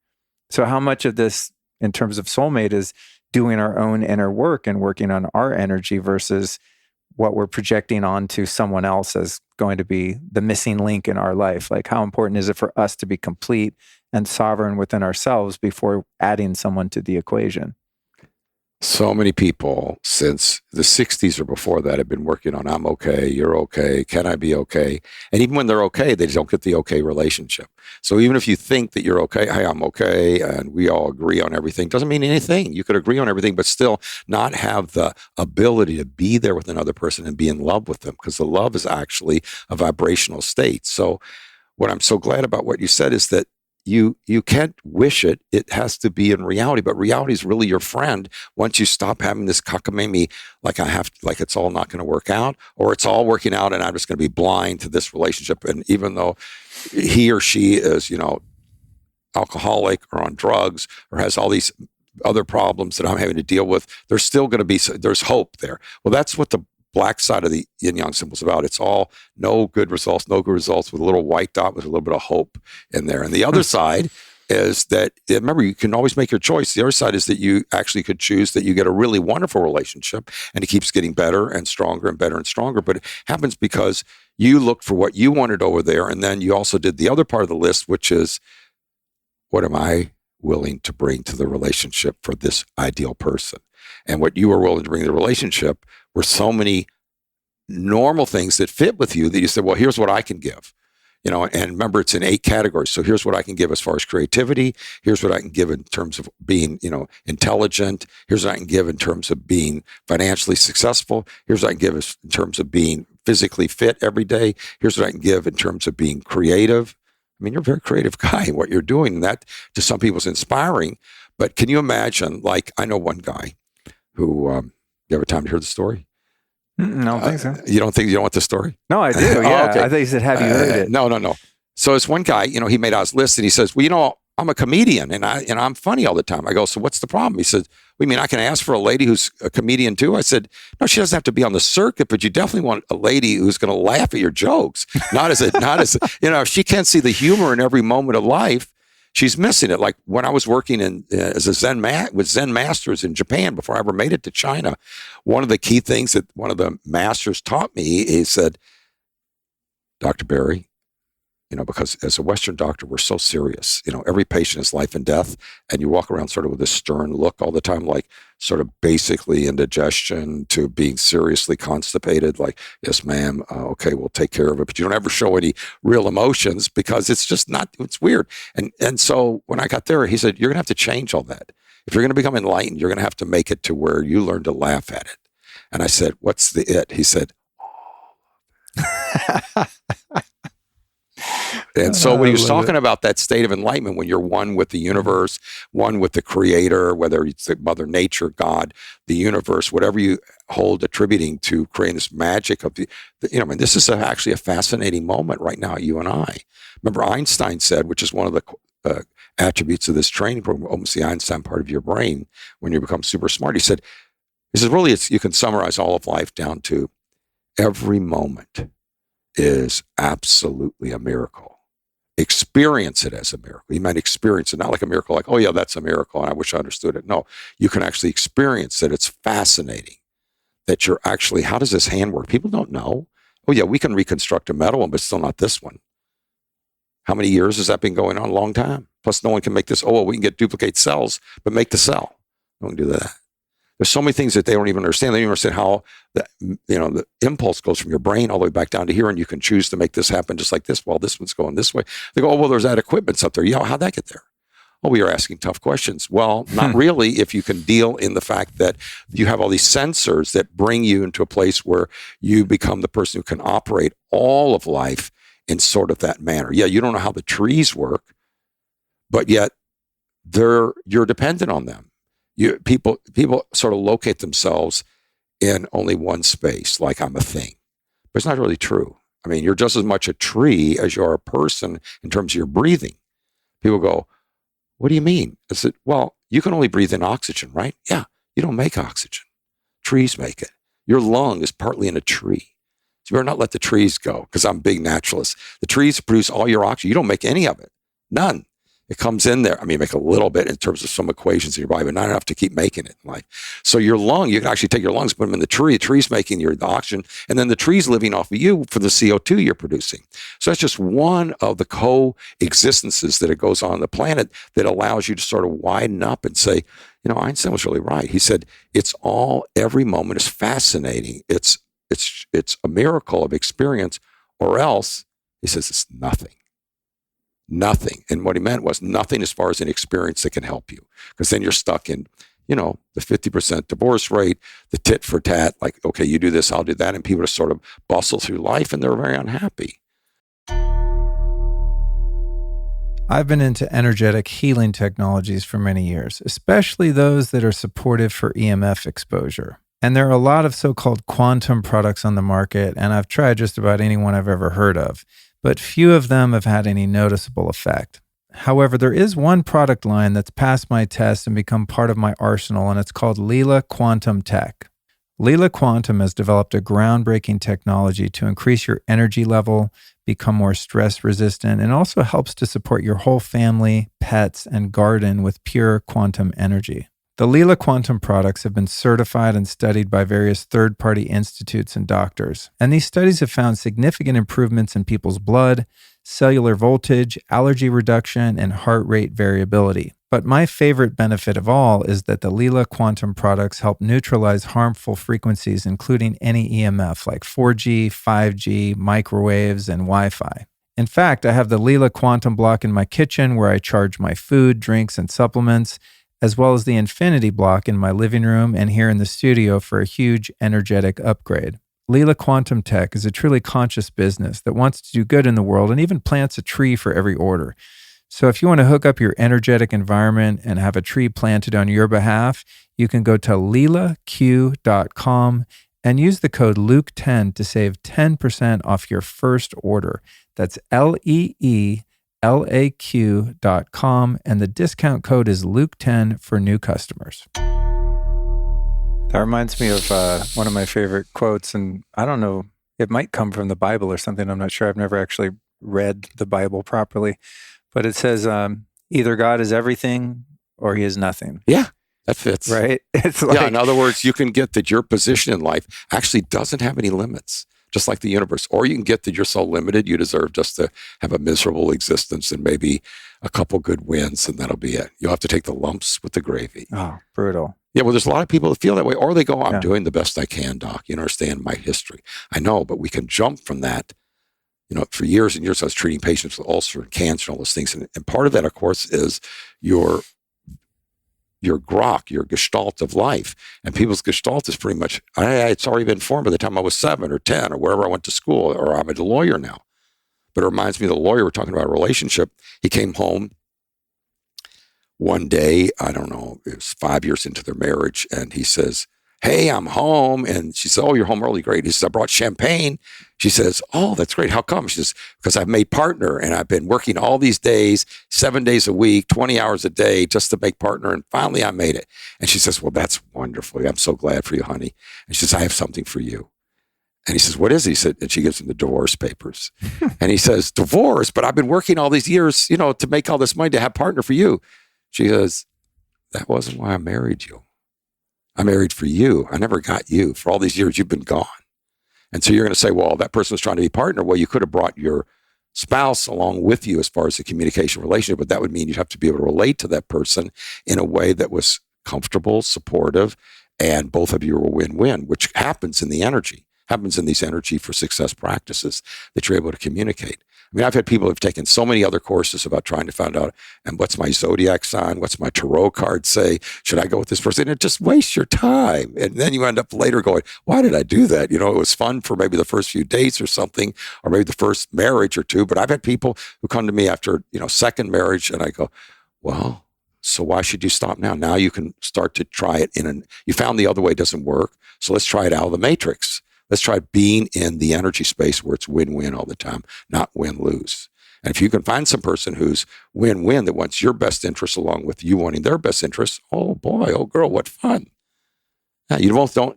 So how much of this, in terms of soulmate, is doing our own inner work and working on our energy versus what we're projecting onto someone else as going to be the missing link in our life? Like, how important is it for us to be complete and sovereign within ourselves before adding someone to the equation? So many people since the 60s or before that have been working on, I'm okay, you're okay, can I be okay? And even when they're okay, they don't get the okay relationship. So even if you think that you're okay, hey, I'm okay, and we all agree on everything, doesn't mean anything. You could agree on everything, but still not have the ability to be there with another person and be in love with them, because the love is actually a vibrational state. So what I'm so glad about what you said is that you can't wish it. It has to be in reality, but reality is really your friend once you stop having this cockamamie, like it's all not going to work out, or it's all working out and I'm just going to be blind to this relationship. And even though he or she is, alcoholic or on drugs or has all these other problems that I'm having to deal with, there's still going to be, there's hope there. Well, that's what the black side of the yin yang symbol is about. It's all no good results with a little white dot with a little bit of hope in there. And the other side, is that, remember, you can always make your choice. The other side is that you actually could choose that you get a really wonderful relationship and it keeps getting better and stronger and better and stronger. But it happens because you looked for what you wanted over there. And then you also did the other part of the list, which is, what am I willing to bring to the relationship for this ideal person? And what you were willing to bring to the relationship were so many normal things that fit with you that you said, well, here's what I can give. And remember, it's in 8 categories. So here's what I can give as far as creativity. Here's what I can give in terms of being, intelligent. Here's what I can give in terms of being financially successful. Here's what I can give in terms of being physically fit every day. Here's what I can give in terms of being creative. I mean, you're a very creative guy in what you're doing. And that to some people is inspiring. But can you imagine, like, I know one guy who, you ever time to hear the story? I don't think so. You don't want the story? No, I do. Yeah. Okay. I thought you said, have you heard it? No. So it's one guy, he made out his list and he says, well, I'm a comedian and I'm funny all the time. I go, so what's the problem? He said, well, you mean I can ask for a lady who's a comedian too? I said, no, she doesn't have to be on the circuit, but you definitely want a lady who's going to laugh at your jokes. Not as if she can't see the humor in every moment of life, she's missing it. Like when I was working as a with Zen masters in Japan before I ever made it to China, one of the key things that one of the masters taught me, he said, Dr. Barry, because as a Western doctor, we're so serious. Every patient is life and death, and you walk around sort of with a stern look all the time, like sort of basically indigestion to being seriously constipated, like, yes, ma'am, okay, we'll take care of it. But you don't ever show any real emotions because it's just it's weird. And so when I got there, he said, you're going to have to change all that. If you're going to become enlightened, you're going to have to make it to where you learn to laugh at it. And I said, what's the it? He said, And so when he was talking about that state of enlightenment, when you're one with the universe, one with the creator, whether it's Mother Nature, God, the universe, whatever you hold attributing to creating this magic of this is actually a fascinating moment right now, you and I. Remember Einstein said, which is one of the attributes of this training program, almost the Einstein part of your brain, when you become super smart, he said, really, you can summarize all of life down to every moment is absolutely a miracle. Experience it as a miracle. You might experience it, not like a miracle, like, oh yeah, that's a miracle, and I wish I understood it. No, you can actually experience it. It's fascinating that you're actually, how does this hand work? People don't know. Oh yeah, we can reconstruct a metal one, but still not this one. How many years has that been going on? A long time. Plus, no one can make this. Oh, well, we can get duplicate cells, but make the cell. No one can do that. There's so many things that they don't even understand. They don't even understand how the impulse goes from your brain all the way back down to here, and you can choose to make this happen just like this while this one's going this way. They go, oh, well, there's that equipment up there. Yeah, how'd that get there? Oh, we are asking tough questions. Well, not really if you can deal in the fact that you have all these sensors that bring you into a place where you become the person who can operate all of life in sort of that manner. Yeah, you don't know how the trees work, but yet you're dependent on them. People sort of locate themselves in only one space, like I'm a thing. But it's not really true. I mean, you're just as much a tree as you are a person in terms of your breathing. People go, what do you mean? I said, well, you can only breathe in oxygen, right? Yeah, you don't make oxygen. Trees make it. Your lung is partly in a tree. So you better not let the trees go, because I'm a big naturalist. The trees produce all your oxygen. You don't make any of it. None. It comes in there. I mean, you make a little bit in terms of some equations in your body, but not enough to keep making it in life. So your lung, you can actually take your lungs, put them in the tree. The tree's making the oxygen, and then the tree's living off of you for the CO2 you're producing. So that's just one of the coexistences that it goes on the planet that allows you to sort of widen up and say, Einstein was really right. He said, every moment is fascinating. It's a miracle of experience, or else, he says, it's nothing. Nothing. And what he meant was nothing as far as an experience that can help you. Because then you're stuck in, the 50% divorce rate, the tit for tat, like, okay, you do this, I'll do that. And people just sort of bustle through life and they're very unhappy. I've been into energetic healing technologies for many years, especially those that are supportive for EMF exposure. And there are a lot of so-called quantum products on the market, and I've tried just about any one I've ever heard of, but few of them have had any noticeable effect. However, there is one product line that's passed my test and become part of my arsenal, and it's called Leela Quantum Tech. Leela Quantum has developed a groundbreaking technology to increase your energy level, become more stress resistant, and also helps to support your whole family, pets, and garden with pure quantum energy. The Leela Quantum products have been certified and studied by various third-party institutes and doctors, and these studies have found significant improvements in people's blood, cellular voltage, allergy reduction, and heart rate variability. But my favorite benefit of all is that the Leela Quantum products help neutralize harmful frequencies, including any EMF like 4G, 5G, microwaves, and Wi-Fi. In fact, I have the Leela Quantum block in my kitchen where I charge my food, drinks, and supplements, as well as the Infinity block in my living room and here in the studio for a huge energetic upgrade. Leela Quantum Tech is a truly conscious business that wants to do good in the world and even plants a tree for every order. So if you want to hook up your energetic environment and have a tree planted on your behalf, you can go to leelaq.com and use the code Luke10 to save 10% off your first order. That's LEELAQ.com, and the discount code is Luke10 for new customers. That reminds me of one of my favorite quotes, and I don't know, it might come from the Bible or something. I'm not sure. I've never actually read the Bible properly. But it says, either God is everything or he is nothing. Yeah, that fits. Right? It's like, yeah, in other words, you can get that your position in life actually doesn't have any limits, just like the universe. Or you can get that you're so limited, you deserve just to have a miserable existence and maybe a couple good wins, and that'll be it. You'll have to take the lumps with the gravy. Oh, brutal. Yeah, well, there's a lot of people that feel that way. Or they go, I'm doing the best I can, Doc. You understand my history. I know, but we can jump from that. You know, for years and years, I was treating patients with ulcer and cancer and all those things. And part of that, of course, is your grok, your gestalt of life. And people's gestalt is pretty much, it's already been formed by the time I was 7 or 10 or wherever I went to school, or I'm a lawyer now. But it reminds me of the lawyer, we're talking about a relationship. He came home one day, I don't know, it was 5 years into their marriage, and he says, hey, I'm home. And she said, oh, you're home early. Great. He says, I brought champagne. She says, oh, that's great. How come? She says, because I've made partner and I've been working all these days, 7 days a week, 20 hours a day just to make partner. And finally I made it. And she says, well, that's wonderful. I'm so glad for you, honey. And she says, I have something for you. And he says, what is it? He said, and she gives him the divorce papers. And he says, divorce? But I've been working all these years, to make all this money to have partner for you. She says, that wasn't why I married you. I married for you. I never got you. For all these years, you've been gone. And so you're going to say, well, that person was trying to be partner. Well, you could have brought your spouse along with you as far as the communication relationship, but that would mean you'd have to be able to relate to that person in a way that was comfortable, supportive, and both of you are a win-win, which happens in the energy, happens in these energy for success practices that you're able to communicate. I mean, I've had people who've taken so many other courses about trying to find out, and what's my zodiac sign? What's my tarot card say? Should I go with this person? And it just wastes your time. And then you end up later going, why did I do that? It was fun for maybe the first few dates or something, or maybe the first marriage or two. But I've had people who come to me after, second marriage, and I go, well, so why should you stop now? Now you can start to try it you found the other way doesn't work. So let's try it out of the matrix. Let's try being in the energy space where it's win-win all the time, not win-lose. And if you can find some person who's win-win that wants your best interest along with you wanting their best interest, oh boy, oh girl, what fun. Now, you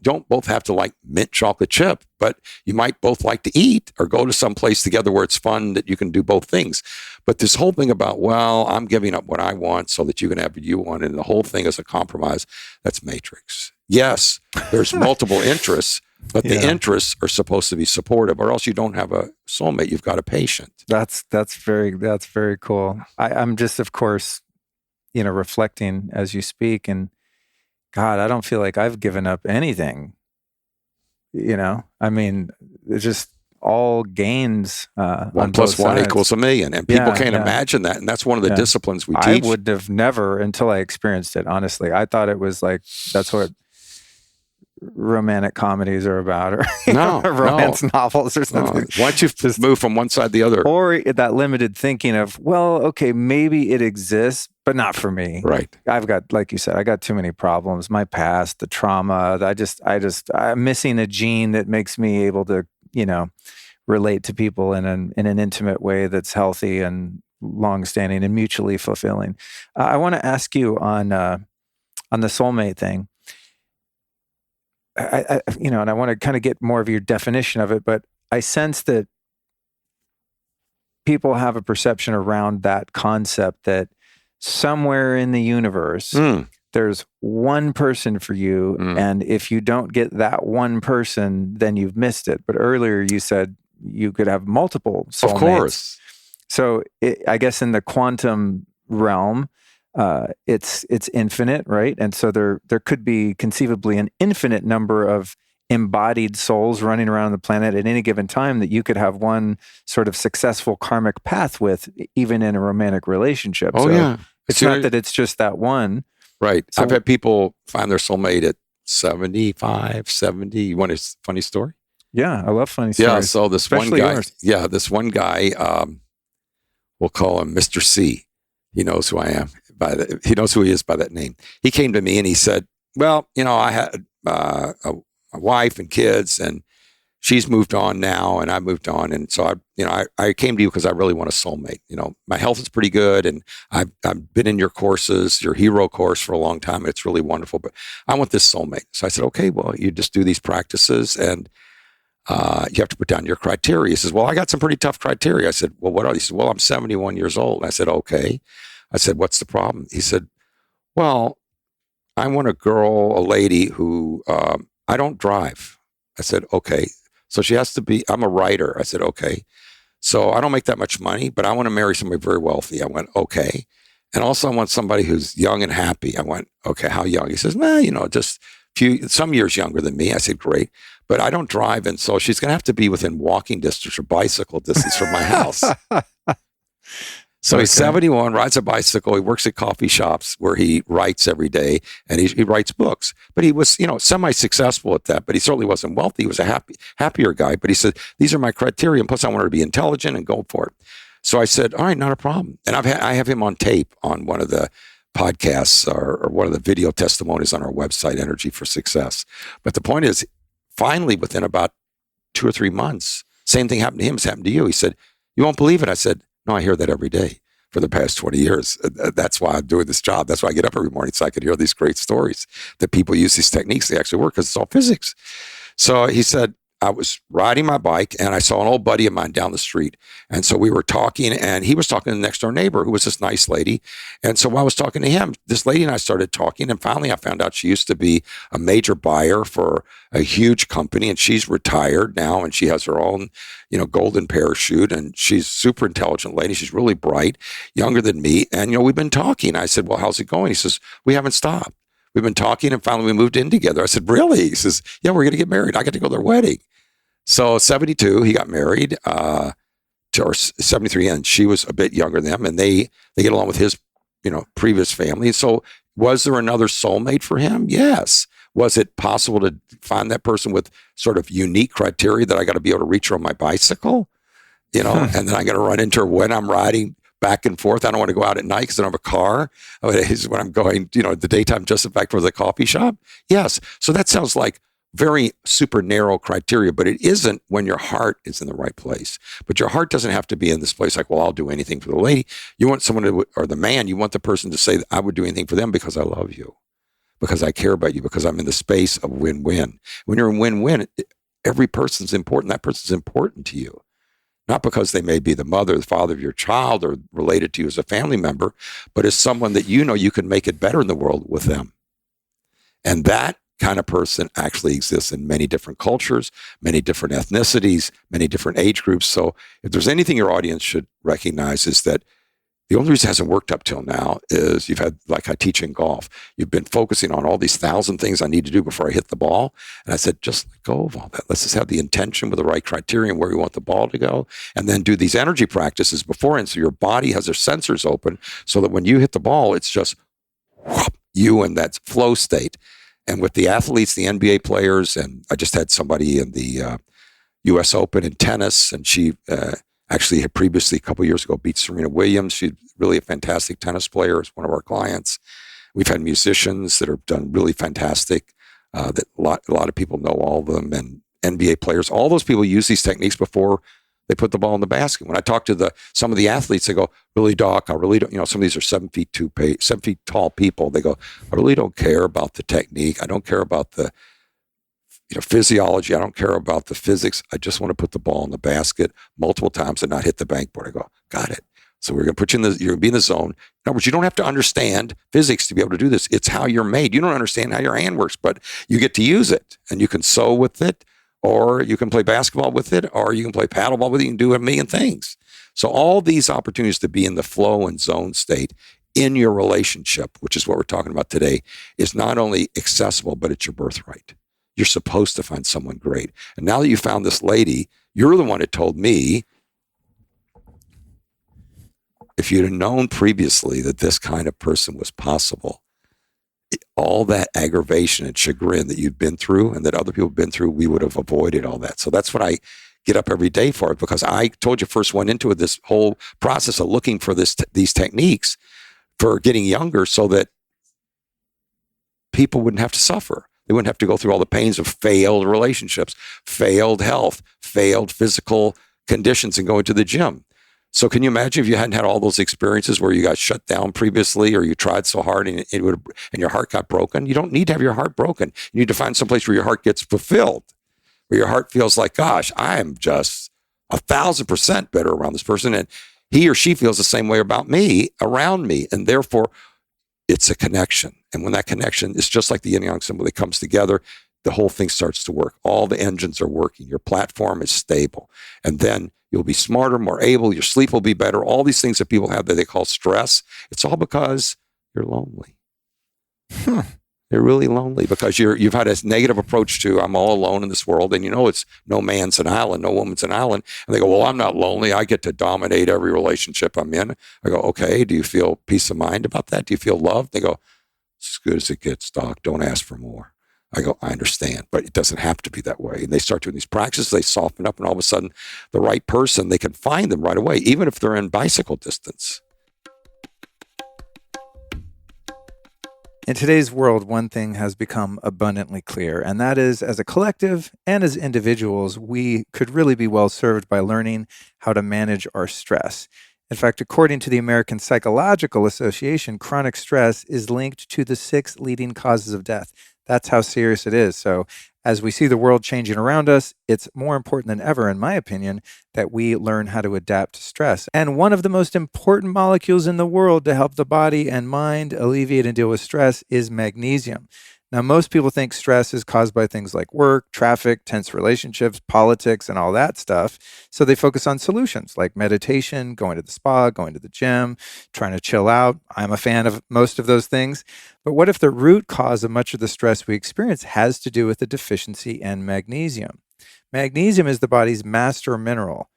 don't both have to like mint chocolate chip, but you might both like to eat or go to some place together where it's fun that you can do both things. But this whole thing about, well, I'm giving up what I want so that you can have what you want, and the whole thing is a compromise, that's matrix. Yes, there's multiple interests, but the interests are supposed to be supportive, or else you don't have a soulmate. You've got a patient. That's very cool. I'm just, of course, reflecting as you speak, and God, I don't feel like I've given up anything. I mean, it's just all gains. 1 + 1 = 1,000,000, and people can't imagine that. And that's one of the disciplines we teach. I would have never, until I experienced it. Honestly, I thought it was like that's what romantic comedies are about, or romance novels or something. Once you move from one side to the other, or that limited thinking of, well, okay, maybe it exists, but not for me. Right. I've got, like you said, I got too many problems. My past, the trauma. I'm missing a gene that makes me able to, relate to people in an intimate way that's healthy and long-standing and mutually fulfilling. I want to ask you on the soulmate thing. and I want to kind of get more of your definition of it, but I sense that people have a perception around that concept that somewhere in the universe, there's one person for you. And if you don't get that one person, then you've missed it. But earlier you said you could have multiple soulmates. Of course. So I guess in the quantum realm, it's infinite, right? And so there could be conceivably an infinite number of embodied souls running around the planet at any given time that you could have one sort of successful karmic path with, even in a romantic relationship. Oh, so yeah. It's not that it's just that one. Right. So, I've had people find their soulmate at 75, 70. You want a funny story? Yeah, I love funny stories. Yeah, so this especially one guy, we'll call him Mr. C. He knows who I am. He knows who he is by that name. He came to me and he said, well, I had a wife and kids, and she's moved on now, and I moved on. And so I came to you because I really want a soulmate. My health is pretty good, and I've been in your courses, your hero course, for a long time. And it's really wonderful, but I want this soulmate. So I said, okay, well, you just do these practices, and you have to put down your criteria. He says, well, I got some pretty tough criteria. I said, well, what are these? He said, well, I'm 71 years old. And I said, okay. I said, what's the problem? He said, well, I want a lady who, I don't drive. I said, okay. So she has to be, I'm a writer. I said, okay. So I don't make that much money, but I want to marry somebody very wealthy. I went, okay. And also I want somebody who's young and happy. I went, okay, how young? He says, just some years younger than me. I said, great. But I don't drive. And so she's going to have to be within walking distance or bicycle distance from my house. So he's 71, rides a bicycle. He works at coffee shops where he writes every day, and he writes books. But he was, semi-successful at that, but he certainly wasn't wealthy. He was a happier guy. But he said, these are my criteria. And plus I want her to be intelligent and go for it. So I said, all right, not a problem. And I have him on tape on one of the podcasts or one of the video testimonies on our website, Energy for Success. But the point is, finally, within about 2 or 3 months, same thing happened to him as happened to you. He said, you won't believe it. I said, no, I hear that every day for the past 20 years. That's why I'm doing this job. That's why I get up every morning, so I can hear these great stories that people use these techniques. They actually work because it's all physics. So he said, I was riding my bike and I saw an old buddy of mine down the street. And so we were talking, and he was talking to the next door neighbor, who was this nice lady. And so while I was talking to him, this lady and I started talking. And finally I found out she used to be a major buyer for a huge company, and she's retired now, and she has her own, golden parachute, and she's a super intelligent lady. She's really bright, younger than me. And, we've been talking. I said, well, how's it going? He says, we haven't stopped. We've been talking, and finally we moved in together. I said, really? He says, yeah, we're going to get married. I got to go to their wedding. So 72, he got married to her 73, and she was a bit younger than him, and they get along with his, previous family. So was there another soulmate for him? Yes. Was it possible to find that person with sort of unique criteria that I got to be able to reach her on my bicycle, and then I got to run into her when I'm riding back and forth. I don't want to go out at night because I don't have a car. When I'm going, the daytime just back to the coffee shop. Yes. So that sounds like very super narrow criteria, but it isn't when your heart is in the right place. But your heart doesn't have to be in this place like, well, I'll do anything for the lady. You want someone to, or the man, you want the person to say, I would do anything for them because I love you, because I care about you, because I'm in the space of win-win. When you're in win-win, every person's important. That person's important to you. Not because they may be the mother, the father of your child, or related to you as a family member, but as someone that you can make it better in the world with them. And that kind of person actually exists in many different cultures, many different ethnicities, many different age groups. So if there's anything your audience should recognize, is that the only reason it hasn't worked up till now is you've had, like I teach in golf, you've been focusing on all these 1,000 things I need to do before I hit the ball. And I said, just let go of all that. Let's just have the intention with the right criteria and where you want the ball to go. And then do these energy practices beforehand, so your body has their sensors open, so that when you hit the ball, it's just you in that flow state. And with the athletes, the NBA players, and I just had somebody in the U.S. Open in tennis, and she actually had previously, a couple of years ago, beat Serena Williams. She's really a fantastic tennis player. Is one of our clients. We've had musicians that have done really fantastic. That a lot of people know all of them, and NBA players. All those people use these techniques before they put the ball in the basket. When I talk to some of the athletes, they go, really, Doc, I really don't, some of these are 7 feet tall people. They go, I really don't care about the technique. I don't care about the physiology. I don't care about the physics. I just want to put the ball in the basket multiple times and not hit the backboard. I go, got it. So we're going to put you you're going to be in the zone. In other words, you don't have to understand physics to be able to do this. It's how you're made. You don't understand how your hand works, but you get to use it, and you can sew with it, or you can play basketball with it, or you can play paddleball with it. You can do a million things. So all these opportunities to be in the flow and zone state in your relationship, which is what we're talking about today, is not only accessible, but it's your birthright. You're supposed to find someone great. And now that you found this lady, you're the one that told me, if you'd have known previously that this kind of person was possible, all that aggravation and chagrin that you've been through and that other people have been through, we would have avoided all that. So that's what I get up every day for, it, because I told you first went into it, this whole process of looking for these techniques for getting younger so that people wouldn't have to suffer. They wouldn't have to go through all the pains of failed relationships, failed health, failed physical conditions, and going to the gym. So can you imagine if you hadn't had all those experiences where you got shut down previously, or you tried so hard and your heart got broken? You don't need to have your heart broken. You need to find some place where your heart gets fulfilled, where your heart feels like, gosh, I am just 1,000% better around this person. And he or she feels the same way about me, around me. And therefore, it's a connection. And when that connection is just like the yin yang symbol that comes together, the whole thing starts to work. All the engines are working. Your platform is stable. And then you'll be smarter, more able. Your sleep will be better. All these things that people have that they call stress, it's all because you're lonely. You're really lonely because you've had a negative approach to, I'm all alone in this world. And it's no man's an island, no woman's an island. And they go, well, I'm not lonely. I get to dominate every relationship I'm in. I go, okay, do you feel peace of mind about that? Do you feel loved? They go, it's as good as it gets, Doc. Don't ask for more. I go, I understand, but it doesn't have to be that way. And they start doing these practices, they soften up, and all of a sudden, the right person, they can find them right away, even if they're in bicycle distance. In today's world, one thing has become abundantly clear, and that is, as a collective and as individuals, we could really be well served by learning how to manage our stress. In fact, according to the American Psychological Association, chronic stress is linked to the 6 leading causes of death. That's how serious it is. So as we see the world changing around us, it's more important than ever, in my opinion, that we learn how to adapt to stress. And one of the most important molecules in the world to help the body and mind alleviate and deal with stress is magnesium. Now, most people think stress is caused by things like work, traffic, tense relationships, politics, and all that stuff. So they focus on solutions like meditation, going to the spa, going to the gym, trying to chill out. I'm a fan of most of those things. But what if the root cause of much of the stress we experience has to do with a deficiency in magnesium? Magnesium is the body's master mineral.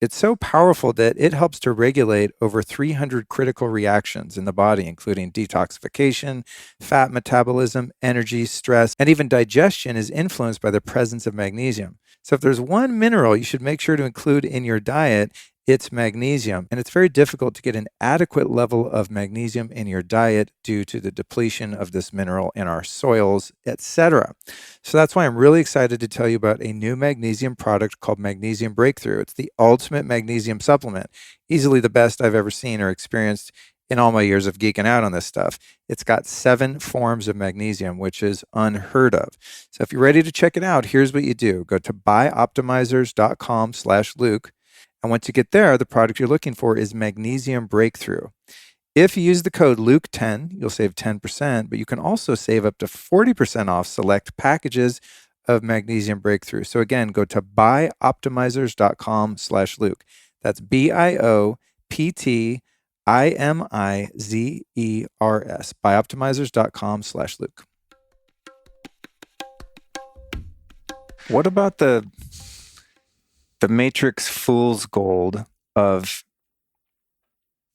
It's so powerful that it helps to regulate over 300 critical reactions in the body, including detoxification, fat metabolism, energy, stress, and even digestion is influenced by the presence of magnesium. So if there's one mineral you should make sure to include in your diet, it's magnesium. And it's very difficult to get an adequate level of magnesium in your diet due to the depletion of this mineral in our soils, etc. So that's why I'm really excited to tell you about a new magnesium product called Magnesium Breakthrough. It's the ultimate magnesium supplement, easily the best I've ever seen or experienced in all my years of geeking out on this stuff. It's got 7 forms of magnesium, which is unheard of. So if you're ready to check it out, here's what you do. Go to buyoptimizers.com/Luke. And once you get there, the product you're looking for is Magnesium Breakthrough. If you use the code Luke10, you'll save 10%, but you can also save up to 40% off select packages of Magnesium Breakthrough. So again, go to buyoptimizers.com/Luke. That's BIOPTIMIZERS, buyoptimizers.com/Luke. What about the matrix fool's gold of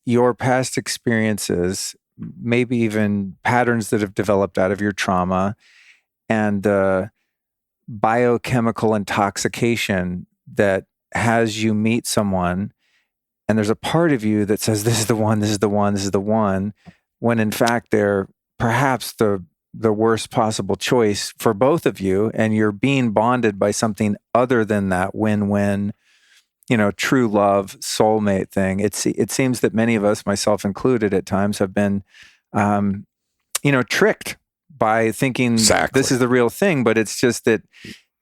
your past experiences, maybe even patterns that have developed out of your trauma, and the biochemical intoxication that has you meet someone, and there's a part of you that says, this is the one, this is the one, this is the one, when in fact they're perhaps the worst possible choice for both of you, and you're being bonded by something other than that win-win, true love, soulmate thing. It seems that many of us, myself included at times, have been, tricked by thinking Exactly. this is the real thing, but it's just that,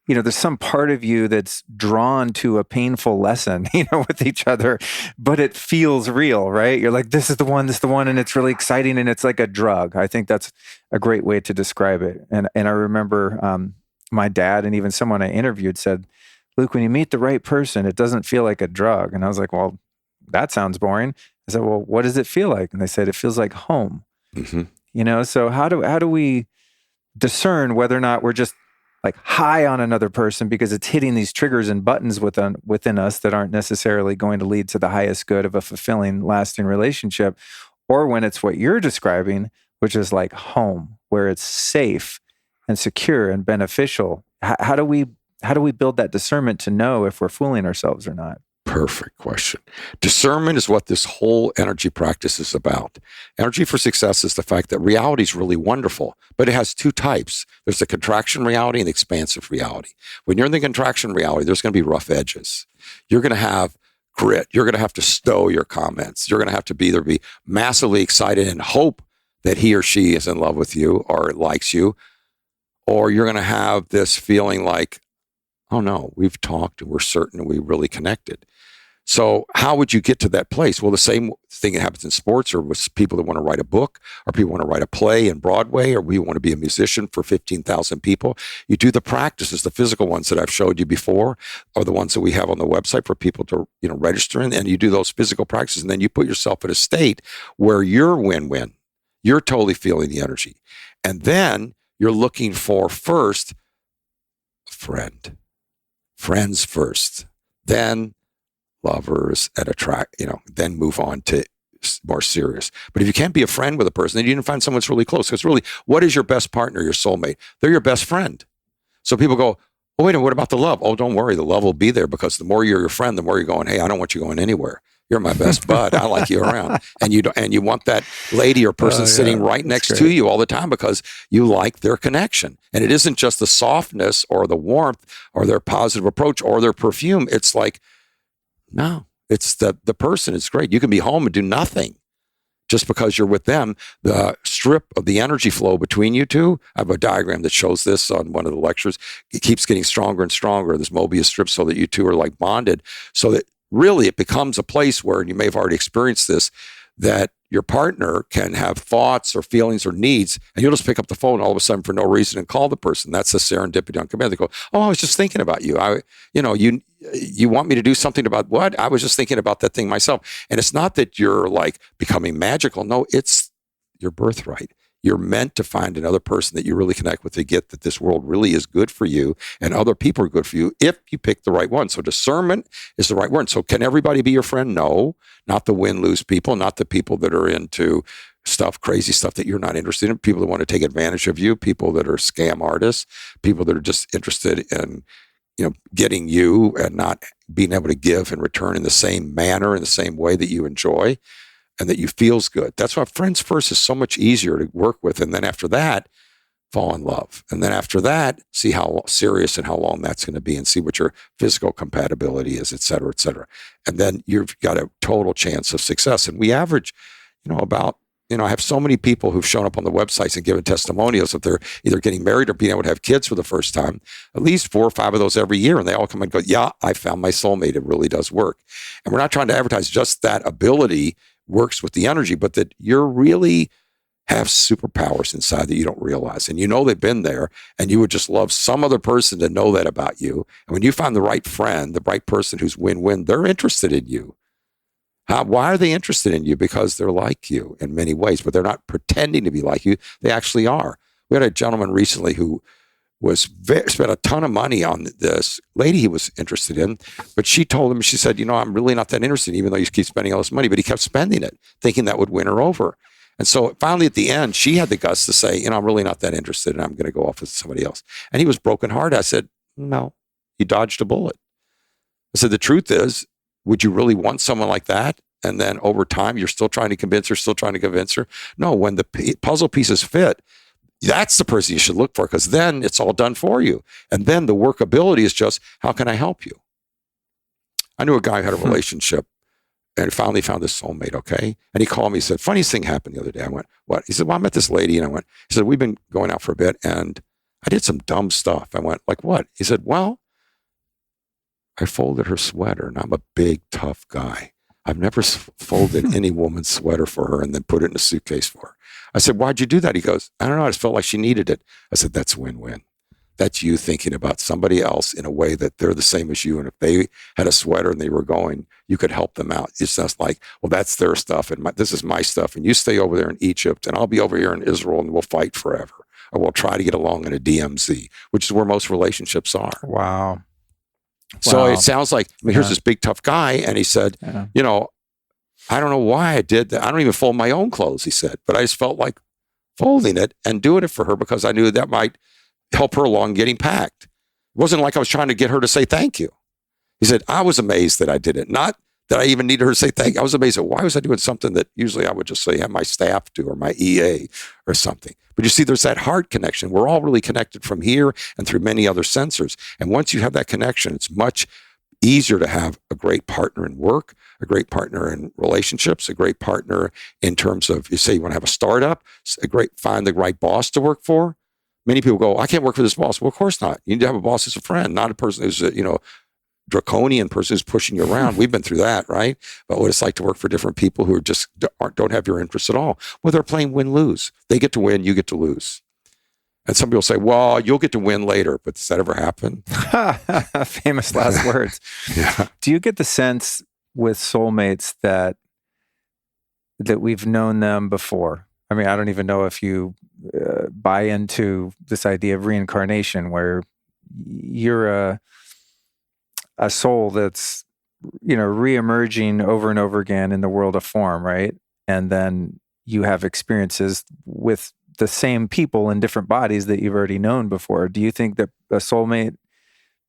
there's some part of you that's drawn to a painful lesson, with each other, but it feels real, right? You're like, this is the one, and it's really exciting, and it's like a drug. I think that's a great way to describe it. And I remember my dad and even someone I interviewed said, Luke, when you meet the right person, it doesn't feel like a drug. And I was like, well, that sounds boring. I said, well, what does it feel like? And they said, it feels like home. Mm-hmm. So how do we discern whether or not we're just like high on another person because it's hitting these triggers and buttons within us that aren't necessarily going to lead to the highest good of a fulfilling, lasting relationship, or when it's what you're describing, which is like home, where it's safe and secure and beneficial. How do we build that discernment to know if we're fooling ourselves or not? Perfect question. Discernment is what this whole energy practice is about. Energy for success is the fact that reality is really wonderful, but it has two types. There's the contraction reality and the expansive reality. When you're in the contraction reality, there's going to be rough edges. You're going to have grit. You're going to have to stow your comments. You're going to have to either be massively excited and hope that he or she is in love with you or likes you, or you're going to have this feeling like, oh no, we've talked and we're certain we really connected. So how would you get to that place? Well, the same thing that happens in sports or with people that want to write a book or people want to write a play in Broadway or we want to be a musician for 15,000 people. You do the practices, the physical ones that I've showed you before are the ones that we have on the website for people to register in, and you do those physical practices and then you put yourself in a state where you're win-win. You're totally feeling the energy. And then you're looking for first a friend. Friends first, then lovers and then move on to more serious. But if you can't be a friend with a person, then you didn't find someone that's really close. Because really, what is your best partner, your soulmate? They're your best friend. So people go, oh, wait a minute, what about the love? Oh, don't worry, the love will be there because the more you're your friend, the more you're going, hey, I don't want you going anywhere. You're my best bud. I like you around. And you want that lady or person sitting right next to you all the time because you like their connection. And it isn't just the softness or the warmth or their positive approach or their perfume. It's like, no, it's the person. It's great. You can be home and do nothing just because you're with them. The strip of the energy flow between you two, I have a diagram that shows this on one of the lectures. It keeps getting stronger and stronger, this Mobius strip, so that you two are like bonded, so that really it becomes a place where, and you may have already experienced this, that your partner can have thoughts or feelings or needs, and you'll just pick up the phone all of a sudden for no reason and call the person. That's the serendipity on command. They go, oh, I was just thinking about you. You want me to do something about what? I was just thinking about that thing myself. And it's not that you're like becoming magical. No, it's your birthright. You're meant to find another person that you really connect with to get that this world really is good for you and other people are good for you if you pick the right one. So discernment is the right word. So can everybody be your friend? No, not the win-lose people, not the people that are into crazy stuff that you're not interested in, people that want to take advantage of you, people that are scam artists, people that are just interested in getting you and not being able to give in return in the same manner, in the same way that you enjoy and that you feels good. That's why friends first is so much easier to work with. And then after that, fall in love. And then after that, see how serious and how long that's going to be and see what your physical compatibility is, et cetera, et cetera. And then you've got a total chance of success. And we average, I have so many people who've shown up on the websites and given testimonials that they're either getting married or being able to have kids for the first time, at least 4 or 5 of those every year. And they all come and go, yeah, I found my soulmate. It really does work. And we're not trying to advertise just that ability works with the energy, but that you're really have superpowers inside that you don't realize. And they've been there and you would just love some other person to know that about you. And when you find the right friend, the right person who's win-win, they're interested in you. Why are they interested in you? Because they're like you in many ways, but they're not pretending to be like you. They actually are. We had a gentleman recently who spent a ton of money on this lady he was interested in, but she told him, she said, I'm really not that interested, even though you keep spending all this money, but he kept spending it, thinking that would win her over. And so finally at the end, she had the guts to say, I'm really not that interested and I'm going to go off with somebody else. And he was brokenhearted. I said, no, you dodged a bullet. I said, the truth is, would you really want someone like that? And then over time, you're still trying to convince her, No, when the puzzle pieces fit, that's the person you should look for because then it's all done for you. And then the workability is just, how can I help you? I knew a guy who had a relationship and finally found his soulmate, okay? And he called me, he said, funniest thing happened the other day. I went, what? He said, well, I met this lady, and I went, he said, we've been going out for a bit, and I did some dumb stuff. I went, like what? He said, well, I folded her sweater, and I'm a big, tough guy. I've never folded any woman's sweater for her and then put it in a suitcase for her. I said, why'd you do that? He goes, I don't know. I just felt like she needed it. I said, that's win-win. That's you thinking about somebody else in a way that they're the same as you. And if they had a sweater and they were going, you could help them out. It's just like, well, that's their stuff and this is my stuff. And you stay over there in Egypt and I'll be over here in Israel and we'll fight forever. Or we'll try to get along in a DMZ, which is where most relationships are. Wow. So it sounds like, here's this big tough guy. And he said, you know, I don't know why I did that. I don't even fold my own clothes, he said, but I just felt like folding it and doing it for her because I knew that might help her along getting packed. It wasn't like I was trying to get her to say thank you. He said, I was amazed that I did it. Not that I even needed her to say thank you. I was amazed at why was I doing something that usually I would just say, have my staff do or my EA or something. But you see, there's that heart connection. We're all really connected from here and through many other sensors. And once you have that connection, it's much easier to have a great partner in work, a great partner in relationships, a great partner in terms of, you say you want to have a startup, find the right boss to work for. Many people go, I can't work for this boss. Well, of course not. You need to have a boss who's a friend, not a person who's a, draconian person who's pushing you around. We've been through that, right? But what it's like to work for different people who are just don't have your interests at all. Well, they're playing win-lose. They get to win, you get to lose. And some people say, well, you'll get to win later. But does that ever happen? Famous last words. Yeah. Do you get the sense with soulmates that we've known them before? I mean, I don't even know if you buy into this idea of reincarnation where you're a soul that's, reemerging over and over again in the world of form, right? And then you have experiences with the same people in different bodies that you've already known before. Do you think that a soulmate,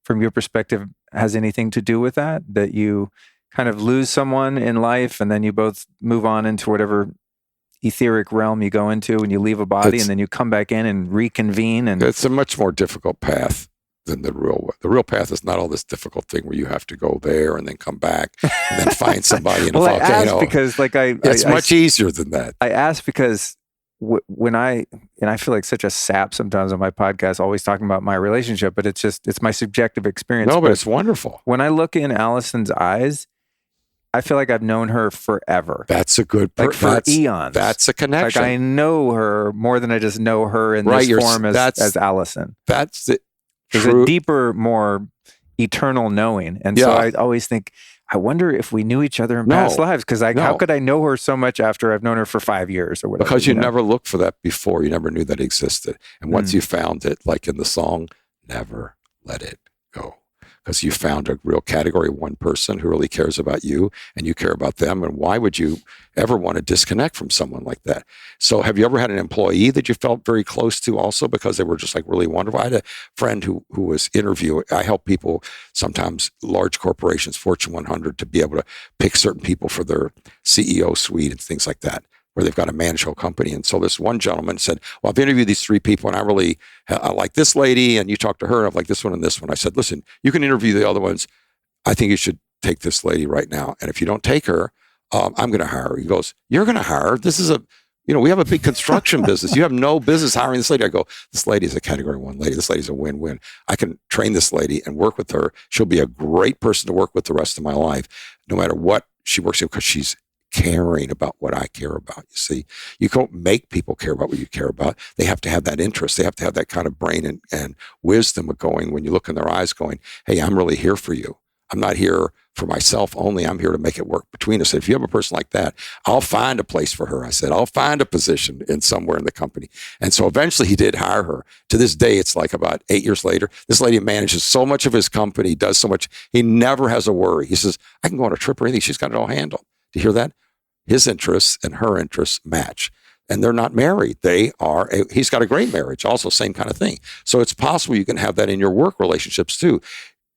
from your perspective, has anything to do with that? That you kind of lose someone in life and then you both move on into whatever etheric realm you go into and you leave a body and then you come back in and reconvene? And it's a much more difficult path than the real one. The real path is not all this difficult thing where you have to go there and then come back and then find somebody in a volcano. I asked because it's much easier than that. I asked because when I feel like such a sap sometimes on my podcast, always talking about my relationship, but it's my subjective experience. No, but it's wonderful. When I look in Alyson's eyes, I feel like I've known her forever. That's a good for eons. That's a connection. Like I know her more than I just know her in this form as Alyson. That's the There's a deeper, more eternal knowing. And so I always think, I wonder if we knew each other in past lives, because how could I know her so much after I've known her for 5 years or whatever? Because you never looked for that before. You never knew that existed. And once you found it, like in the song, never let it go. Because you found a real category 1 person who really cares about you and you care about them. And why would you ever want to disconnect from someone like that? So have you ever had an employee that you felt very close to also because they were just like really wonderful? I had a friend who was interviewing. I help people, sometimes large corporations, Fortune 100, to be able to pick certain people for their CEO suite and things like that, where they've got to manage a whole company. And so this one gentleman said, well, I've interviewed these 3 people and I like this lady and you talk to her and I've like this one and this one. I said, listen, you can interview the other ones. I think you should take this lady right now. And if you don't take her, I'm going to hire her. He goes, you're going to hire her? This is we have a big construction business. You have no business hiring this lady. I go, this lady is a category 1 lady. This lady's a win-win. I can train this lady and work with her. She'll be a great person to work with the rest of my life, no matter what she works in, because she's caring about what I care about. You see, you can't make people care about what you care about. They have to have that interest. They have to have that kind of brain and wisdom of going, when you look in their eyes going, hey, I'm really here for you. I'm not here for myself only. I'm here to make it work between us. If you have a person like that, I'll find a place for her. I said, I'll find a position in somewhere in the company. And so eventually he did hire her. To this day, it's like about 8 years later, this lady manages so much of his company, does so much. He never has a worry. He says, I can go on a trip or anything. She's got it all handled. Do you hear that? His interests and her interests match. And they're not married. He's got a great marriage, also same kind of thing. So it's possible you can have that in your work relationships too.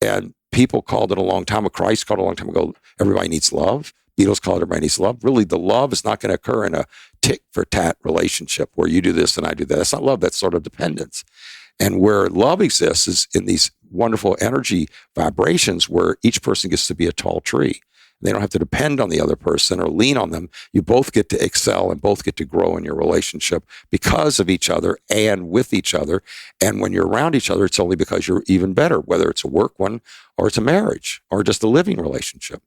And people called it a long time ago. Christ called it a long time ago, everybody needs love. Beatles called it everybody needs love. Really, the love is not going to occur in a tick for tat relationship where you do this and I do that. That's not love. That's sort of dependence. And where love exists is in these wonderful energy vibrations where each person gets to be a tall tree. They don't have to depend on the other person or lean on them. You both get to excel and both get to grow in your relationship because of each other and with each other. And when you're around each other, it's only because you're even better, whether it's a work one or it's a marriage or just a living relationship.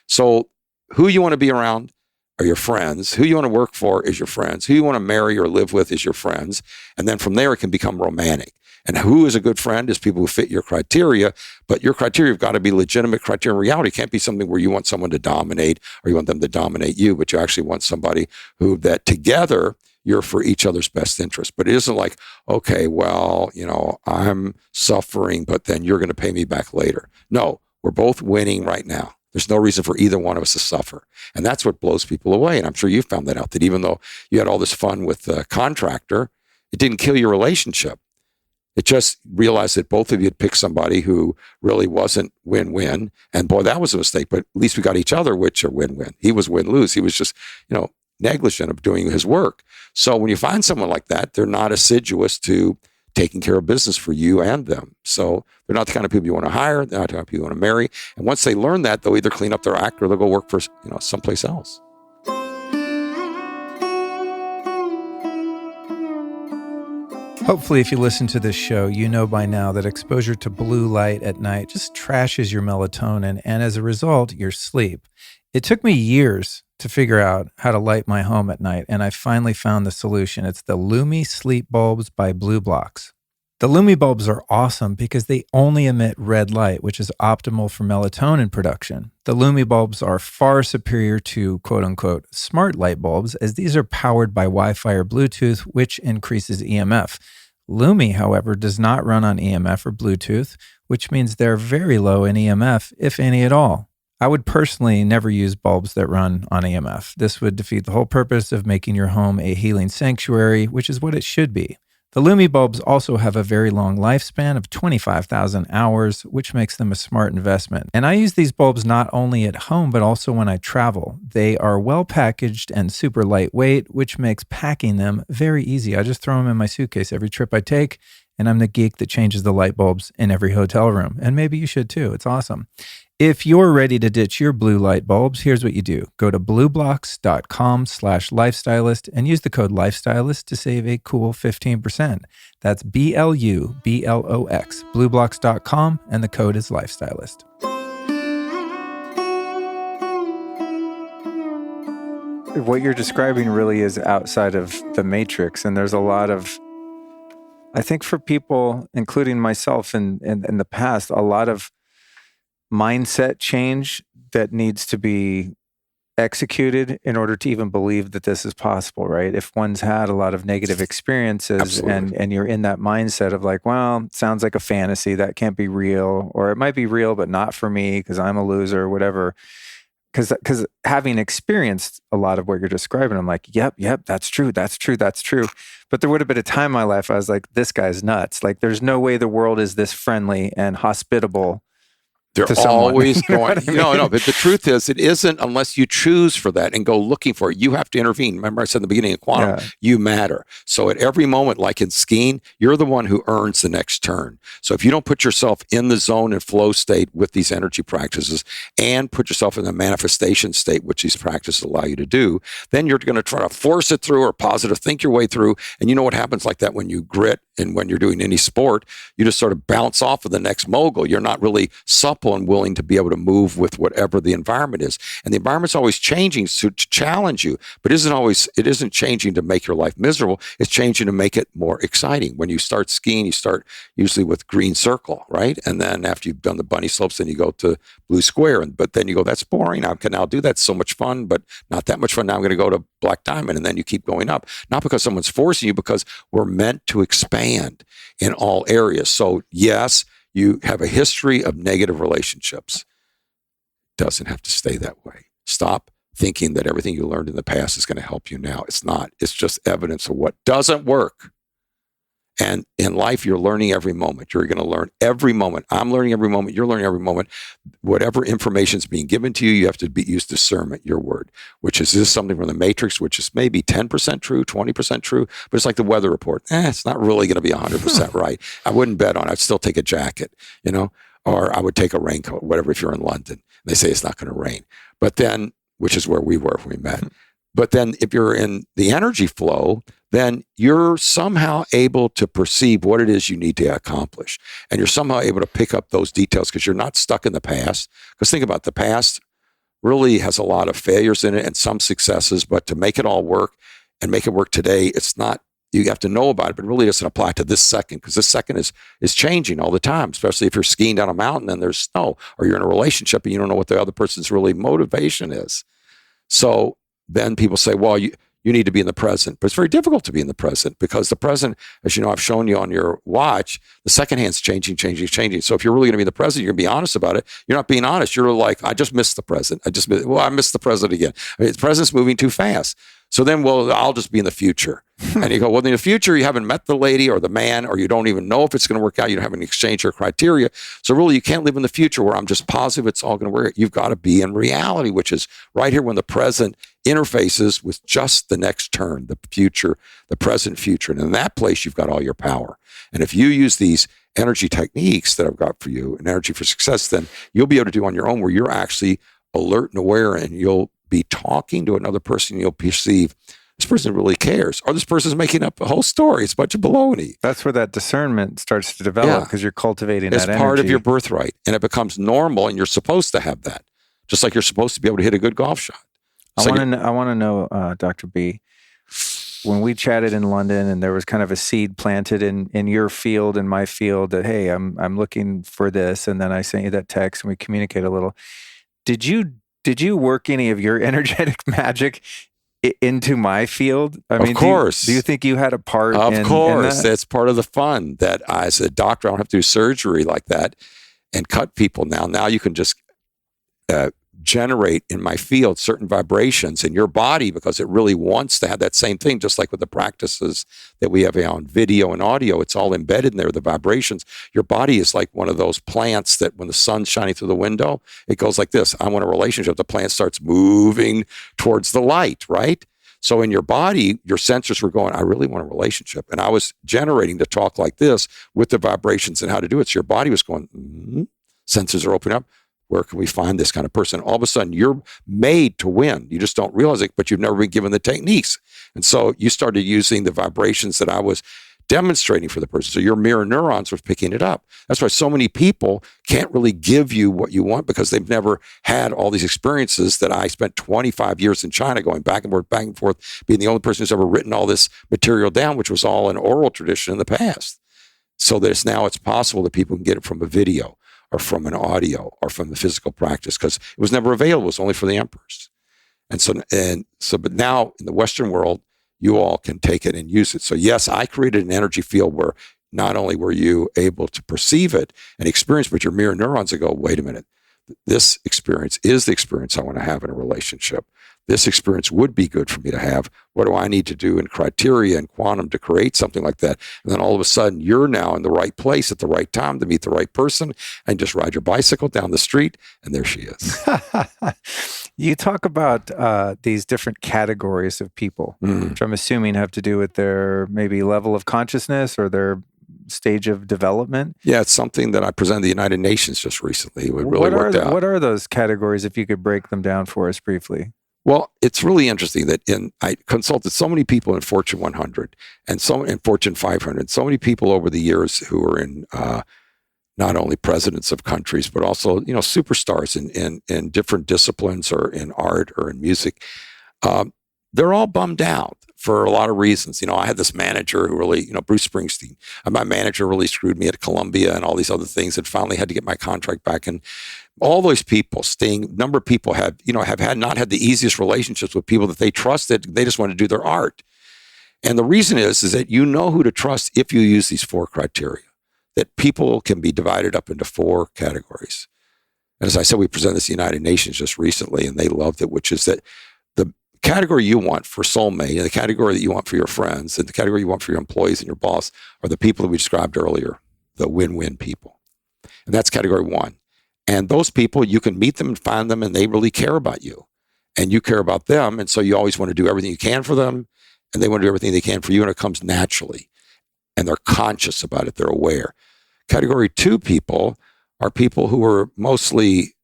So who you want to be around are your friends. Who you want to work for is your friends. Who you want to marry or live with is your friends. And then from there, it can become romantic. And who is a good friend is people who fit your criteria, but your criteria have got to be legitimate criteria in reality. It can't be something where you want someone to dominate or you want them to dominate you, but you actually want somebody who that together you're for each other's best interest. But it isn't like, okay, well, I'm suffering, but then you're going to pay me back later. No, we're both winning right now. There's no reason for either one of us to suffer. And that's what blows people away. And I'm sure you found that out, that even though you had all this fun with the contractor, it didn't kill your relationship. It just realized that both of you had picked somebody who really wasn't win-win. And boy, that was a mistake. But at least we got each other, which are win-win. He was win-lose. He was just, negligent of doing his work. So when you find someone like that, they're not assiduous to taking care of business for you and them. So they're not the kind of people you want to hire. They're not the kind of people you want to marry. And once they learn that, they'll either clean up their act or they'll go work for, someplace else. Hopefully, if you listen to this show, you know by now that exposure to blue light at night just trashes your melatonin and as a result, your sleep. It took me years to figure out how to light my home at night, and I finally found the solution. It's the Lumi Sleep Bulbs by Blue Blocks. The Lumi bulbs are awesome because they only emit red light, which is optimal for melatonin production. The Lumi bulbs are far superior to quote-unquote smart light bulbs, as these are powered by Wi-Fi or Bluetooth, which increases EMF. Lumi, however, does not run on EMF or Bluetooth, which means they're very low in EMF, if any at all. I would personally never use bulbs that run on EMF. This would defeat the whole purpose of making your home a healing sanctuary, which is what it should be. The Lumi bulbs also have a very long lifespan of 25,000 hours, which makes them a smart investment. And I use these bulbs not only at home, but also when I travel. They are well packaged and super lightweight, which makes packing them very easy. I just throw them in my suitcase every trip I take, and I'm the geek that changes the light bulbs in every hotel room. And maybe you should too. It's awesome. If you're ready to ditch your blue light bulbs, here's what you do. Go to blueblocks.com/lifestylist and use the code lifestylist to save a cool 15%. That's BLUBLOX, blueblocks.com, and the code is lifestylist. What you're describing really is outside of the matrix, and there's a lot of, I think for people, including myself in the past, a lot of mindset change that needs to be executed in order to even believe that this is possible, right? If one's had a lot of negative experiences and you're in that mindset of like, well, it sounds like a fantasy, that can't be real, or it might be real, but not for me because I'm a loser or whatever. Because having experienced a lot of what you're describing, I'm like, yep, that's true. But there would have been a time in my life I was like, this guy's nuts. Like, there's no way the world is this friendly and hospitable. They're always going, no, but the truth is, it isn't unless you choose for that and go looking for it. You have to intervene. Remember I said in the beginning of quantum, you matter. So at every moment, like in skiing, you're the one who earns the next turn. So if you don't put yourself in the zone and flow state with these energy practices and put yourself in the manifestation state, which these practices allow you to do, then you're going to try to force it through or positive think your way through. And you know what happens like that when you grit and when you're doing any sport, you just sort of bounce off of the next mogul. You're not really supple and willing to be able to move with whatever the environment is. And the environment's always changing to challenge you, but it isn't changing to make your life miserable. It's changing to make it more exciting. When you start skiing, you start usually with green circle, right? And then after you've done the bunny slopes, then you go to blue square. But then you go, that's boring. I can now do that. So much fun, but not that much fun. Now I'm going to go to black diamond. And then you keep going up. Not because someone's forcing you, because we're meant to expand in all areas. So yes, you have a history of negative relationships. Doesn't have to stay that way. Stop thinking that everything you learned in the past is going to help you now. It's not. It's just evidence of what doesn't work. And in life, you're learning every moment. You're going to learn every moment. I'm learning every moment. You're learning every moment. Whatever information is being given to you, you have to use discernment, your word, which is this something from the matrix, which is maybe 10% true, 20% true, but it's like the weather report. It's not really going to be 100% right. I wouldn't bet on it. I'd still take a jacket, or I would take a raincoat, whatever, if you're in London. They say it's not going to rain. But then, which is where we were when we met. But then if you're in the energy flow, then you're somehow able to perceive what it is you need to accomplish. And you're somehow able to pick up those details because you're not stuck in the past. Because think about it, the past really has a lot of failures in it and some successes, but to make it all work and make it work today, it's not, you have to know about it, but it really doesn't apply to this second because this second is changing all the time, especially if you're skiing down a mountain and there's snow, or you're in a relationship and you don't know what the other person's really motivation is. So then people say, well, you need to be in the present. But it's very difficult to be in the present because the present, as you know, I've shown you on your watch, the second hand's changing. So if you're really going to be in the present, you're going to be honest about it. You're not being honest. You're like, I just missed the present. I missed the present again. The present's moving too fast. So then, well, I'll just be in the future. And you go, well, in the future, you haven't met the lady or the man, or you don't even know if it's going to work out. You don't have any exchange or criteria. So really, you can't live in the future where I'm just positive it's all going to work. You've got to be in reality, which is right here when the present interfaces with just the next turn, the future, the present future. And in that place, you've got all your power. And if you use these energy techniques that I've got for you, and energy for success, then you'll be able to do on your own where you're actually alert and aware, and you'll be talking to another person. You'll perceive this person really cares, or this person's making up a whole story. It's a bunch of baloney. That's where that discernment starts to develop because you're cultivating that energy. It's part of your birthright, and it becomes normal, and you're supposed to have that, just like you're supposed to be able to hit a good golf shot. I want to know, Dr. B, when we chatted in London and there was kind of a seed planted in your field and my field that, hey, I'm looking for this, and then I sent you that text and we communicate a little. Did you work any of your energetic magic into my field? I mean, of course. Do you think you had a part in that? Of course. That's part of the fun that as a doctor, I don't have to do surgery like that and cut people now. Now you can just generate in my field certain vibrations in your body because it really wants to have that same thing, just like with the practices that we have on video and audio. It's all embedded in there, the vibrations. Your body is like one of those plants that when the sun's shining through the window, it goes like this. I want a relationship. The plant starts moving towards the light, right? So in your body, your sensors were going, I really want a relationship. And I was generating to talk like this with the vibrations and how to do it. So your body was going, sensors are opening up. Where can we find this kind of person? All of a sudden, you're made to win. You just don't realize it, but you've never been given the techniques. And so you started using the vibrations that I was demonstrating for the person. So your mirror neurons were picking it up. That's why so many people can't really give you what you want because they've never had all these experiences that I spent 25 years in China going back and forth, being the only person who's ever written all this material down, which was all an oral tradition in the past. So that now it's possible that people can get it from a video or from an audio or from the physical practice because it was never available. It was only for the emperors. But now in the Western world, you all can take it and use it. So yes, I created an energy field where not only were you able to perceive it and experience, but your mirror neurons will go, wait a minute, this experience is the experience I want to have in a relationship. This experience would be good for me to have. What do I need to do in criteria and quantum to create something like that? And then all of a sudden, you're now in the right place at the right time to meet the right person and just ride your bicycle down the street, and there she is. You talk about these different categories of people, which I'm assuming have to do with their maybe level of consciousness or their stage of development. Yeah, it's something that I presented the United Nations just recently. It really worked out. What are those categories, if you could break them down for us briefly? Well, it's really interesting that I consulted so many people in Fortune 100 and in Fortune 500, so many people over the years who are in not only presidents of countries, but also, superstars in different disciplines or in art or in music. They're all bummed out for a lot of reasons. I had this manager who really, Bruce Springsteen, my manager really screwed me at Columbia and all these other things, and finally had to get my contract back. And all those people, number of people have not had the easiest relationships with people that they trusted. They just want to do their art. And the reason is that you know who to trust if you use these 4 criteria, that people can be divided up into 4 categories. And as I said, we presented this to the United Nations just recently, and they loved it, which is that category you want for soulmate and the category that you want for your friends and the category you want for your employees and your boss are the people that we described earlier, the win-win people. And that's category one. And those people, you can meet them and find them, and they really care about you. And you care about them. And so you always want to do everything you can for them, and they want to do everything they can for you, and it comes naturally. And they're conscious about it. They're aware. Category two people are people who are mostly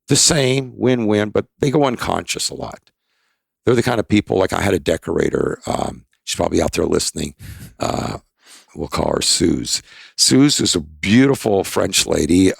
the same, win-win, but they go unconscious a lot. They're the kind of people, like I had a decorator. She's probably out there listening. We'll call her Suze. Suze is a beautiful French lady.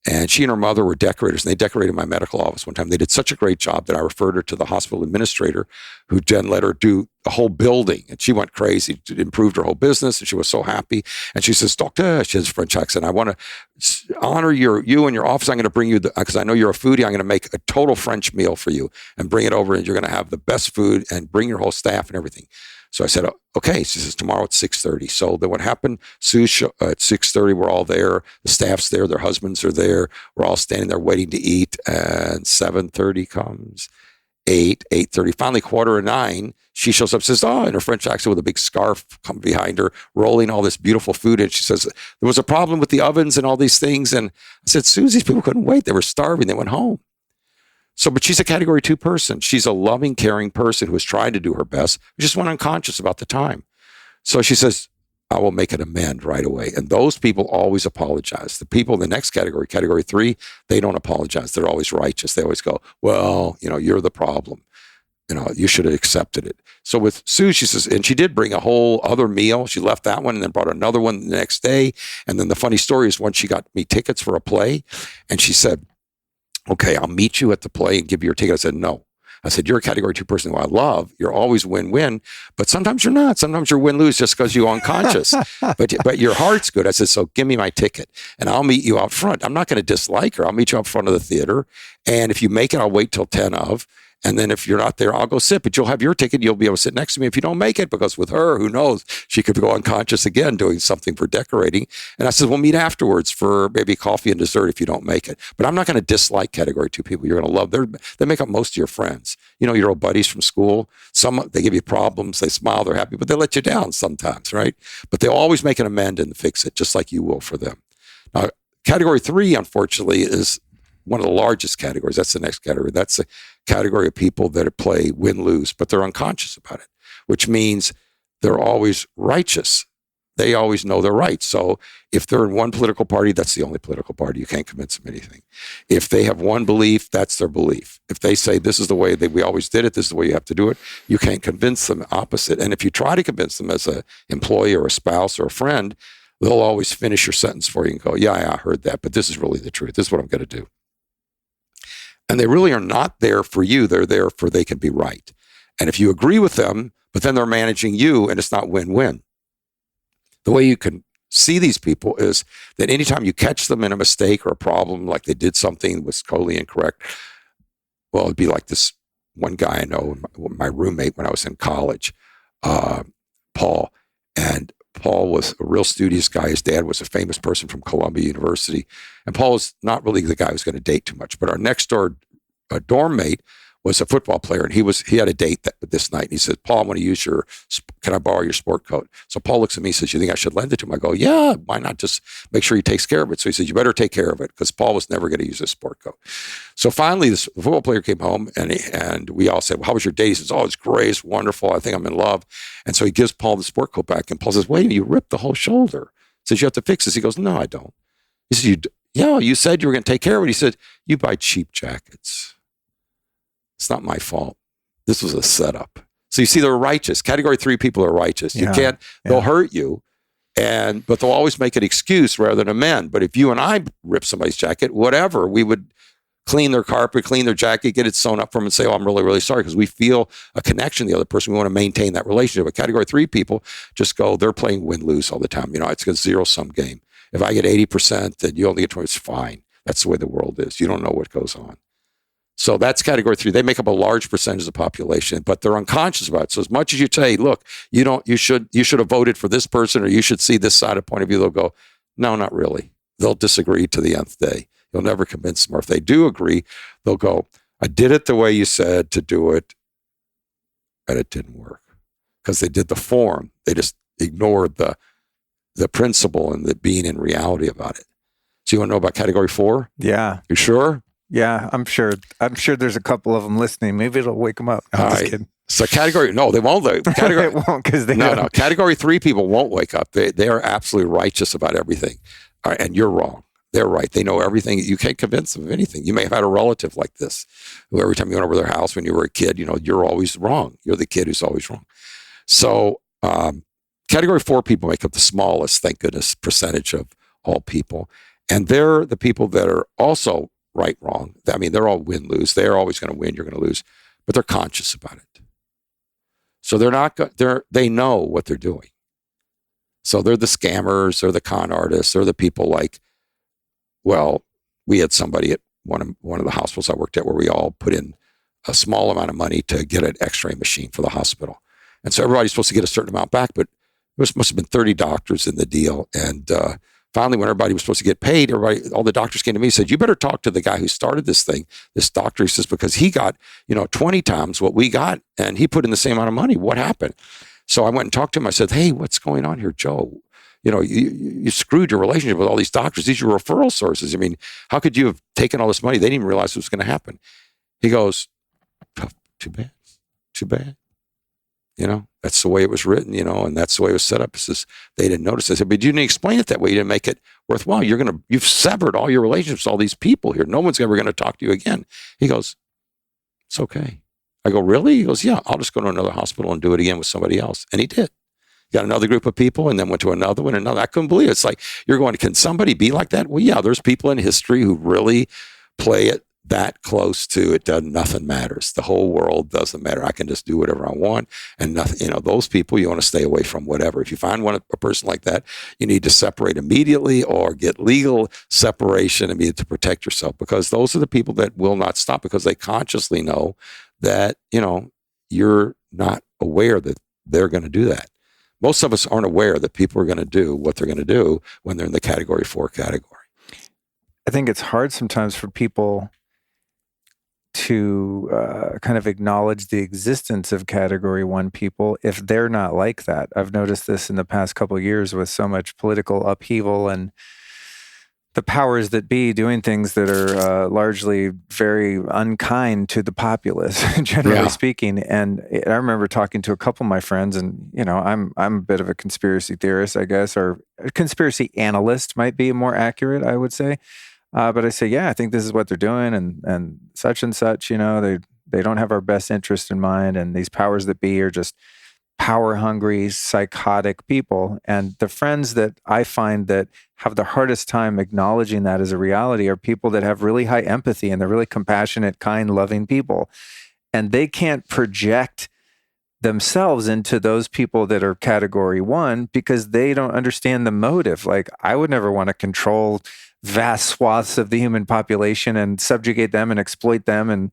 And she and her mother were decorators, and they decorated my medical office one time. They did such a great job that I referred her to the hospital administrator, who then let her do the whole building. And she went crazy. It improved her whole business, and she was so happy. And she says, Doctor, she has a French accent, I want to honor you and your office. I'm going to bring you, because I know you're a foodie, I'm going to make a total French meal for you and bring it over, and you're going to have the best food and bring your whole staff and everything. So I said, okay. She says, tomorrow at 6:30. So then what happened? Sue, at 6:30, we're all there. The staff's there. Their husbands are there. We're all standing there waiting to eat. And 7:30 comes, 8:30. Finally, 8:45, she shows up, says, in her French accent with a big scarf come behind her, rolling all this beautiful food. And she says, there was a problem with the ovens and all these things. And I said, Susie, these people couldn't wait. They were starving. They went home. So, but she's a category two person. She's a loving, caring person who is trying to do her best, who just went unconscious about the time. So she says, I will make an amend right away. And those people always apologize. The people in the next category, category three, they don't apologize. They're always righteous. They always go, well, you're the problem. You should have accepted it. So with Sue, she says, and she did bring a whole other meal. She left that one and then brought another one the next day. And then the funny story is once she got me tickets for a play, and she said, okay, I'll meet you at the play and give you your ticket. I said, no. I said, you're a category two person who I love. You're always win-win, but sometimes you're not. Sometimes you're win-lose just because you're unconscious. but your heart's good. I said, so give me my ticket and I'll meet you out front. I'm not going to dislike her. I'll meet you out front of the theater. And if you make it, I'll wait till 10 of. And then if you're not there, I'll go sit, but you'll have your ticket. You'll be able to sit next to me if you don't make it, because with her, who knows, she could go unconscious again doing something for decorating. And I said, we'll meet afterwards for maybe coffee and dessert if you don't make it. But I'm not going to dislike category two people. You're going to love. They make up most of your friends. Your old buddies from school. Some, they give you problems. They smile. They're happy, but they let you down sometimes, right? But they'll always make an amend and fix it, just like you will for them. Now, category three, unfortunately, is one of the largest categories. That's the next category. That's the category of people that play win-lose, but they're unconscious about it, which means they're always righteous. They always know they're right. So if they're in one political party, that's the only political party. You can't convince them anything. If they have one belief, that's their belief. If they say this is the way that we always did it, this is the way you have to do it, you can't convince them opposite. And if you try to convince them as an employee or a spouse or a friend, they'll always finish your sentence for you and go, yeah, I heard that, but this is really the truth. This is what I'm going to do. And they really are not there for you. They're there for they can be right. And if you agree with them, but then they're managing you and it's not win-win. The way you can see these people is that anytime you catch them in a mistake or a problem, like they did something that was totally incorrect, well, it'd be like this one guy I know, my roommate when I was in college, Paul. And Paul was a real studious guy. His dad was a famous person from Columbia University. And Paul was not really the guy who was going to date too much. But our next door dorm mate was a football player. And he had a date this night. And he said, Paul, I want to use can I borrow your sport coat? So Paul looks at me and says, you think I should lend it to him? I go, yeah, why not just make sure he takes care of it? So he says, you better take care of it, because Paul was never going to use his sport coat. So finally, this football player came home and we all said, well, how was your day? He says, oh, it's great. It's wonderful. I think I'm in love. And so he gives Paul the sport coat back. And Paul says, wait, you ripped the whole shoulder. He says, you have to fix this. He goes, no, I don't. He says, you said you were going to take care of it. He said, you buy cheap jackets. It's not my fault. This was a setup. So you see, they're righteous. Category three people are righteous. You can't, they'll hurt you, but they'll always make an excuse rather than amend. But if you and I rip somebody's jacket, whatever, we would clean their carpet, clean their jacket, get it sewn up for them and say, oh, I'm really, really sorry, because we feel a connection to the other person. We want to maintain that relationship. But category three people just go, they're playing win-lose all the time. It's a zero-sum game. If I get 80% and you only get 20%, it's fine. That's the way the world is. You don't know what goes on. So that's category three. They make up a large percentage of the population, but they're unconscious about it. So as much as you say, look, you should have voted for this person, or you should see this side of point of view, they'll go, no, not really. They'll disagree to the nth day. You'll never convince them. Or if they do agree, they'll go, I did it the way you said to do it. and it didn't work because they did the form. They just ignored the principle and the being in reality about it. So you want to know about category 4? Yeah. You sure? Yeah, I'm sure. I'm sure there's a couple of them listening. Maybe it'll wake them up. I'm just kidding. So no, they won't. Category, it won't because they no. Category 3 people won't wake up. They are absolutely righteous about everything, and you're wrong. They're right. They know everything. You can't convince them of anything. You may have had a relative like this, who every time you went over their house when you were a kid, you're always wrong. You're the kid who's always wrong. So category 4 people make up the smallest, thank goodness, percentage of all people, and they're the people that are also right, wrong. I mean, they're all win, lose. They're always going to win. You're going to lose, but they're conscious about it. So they know what they're doing. So they're the scammers, they're the con artists, they're the people like, well, we had somebody at one of the hospitals I worked at where we all put in a small amount of money to get an x-ray machine for the hospital. And so everybody's supposed to get a certain amount back, but there must have been 30 doctors in the deal. And finally, when everybody was supposed to get paid, all the doctors came to me and said, you better talk to the guy who started this thing, this doctor. He says, because he got, 20 times what we got, and he put in the same amount of money. What happened? So I went and talked to him. I said, hey, what's going on here, Joe? You screwed your relationship with all these doctors. These are your referral sources. I mean, how could you have taken all this money? They didn't even realize it was going to happen. He goes, too bad. That's the way it was written, and that's the way it was set up. He says, they didn't notice. I said, but you didn't explain it that way. You didn't make it worthwhile. You've severed all your relationships with all these people here. No one's ever going to talk to you again. He goes, it's okay. I go, really? He goes, yeah, I'll just go to another hospital and do it again with somebody else. And he did. Got another group of people and then went to another one, another. I couldn't believe it. It's like, you're going, can somebody be like that? Well, yeah, there's people in history who really play it that close to it. Nothing matters. The whole world doesn't matter. I can just do whatever I want, and nothing. Those people you want to stay away from. Whatever. If you find a person like that, you need to separate immediately or get legal separation immediately to protect yourself, because those are the people that will not stop because they consciously know that you're not aware that they're going to do that. Most of us aren't aware that people are going to do what they're going to do when they're in the category 4 category. I think it's hard sometimes for people to kind of acknowledge the existence of category 1 people if they're not like that. I've noticed this in the past couple of years with so much political upheaval and the powers that be doing things that are largely very unkind to the populace, generally speaking. And I remember talking to a couple of my friends, and I'm a bit of a conspiracy theorist, I guess, or a conspiracy analyst might be more accurate, I would say. But I say, yeah, I think this is what they're doing, and such. They don't have our best interest in mind, and these powers that be are just power-hungry, psychotic people. And the friends that I find that have the hardest time acknowledging that as a reality are people that have really high empathy, and they're really compassionate, kind, loving people. And they can't project themselves into those people that are category 1 because they don't understand the motive. Like, I would never want to control vast swaths of the human population and subjugate them and exploit them and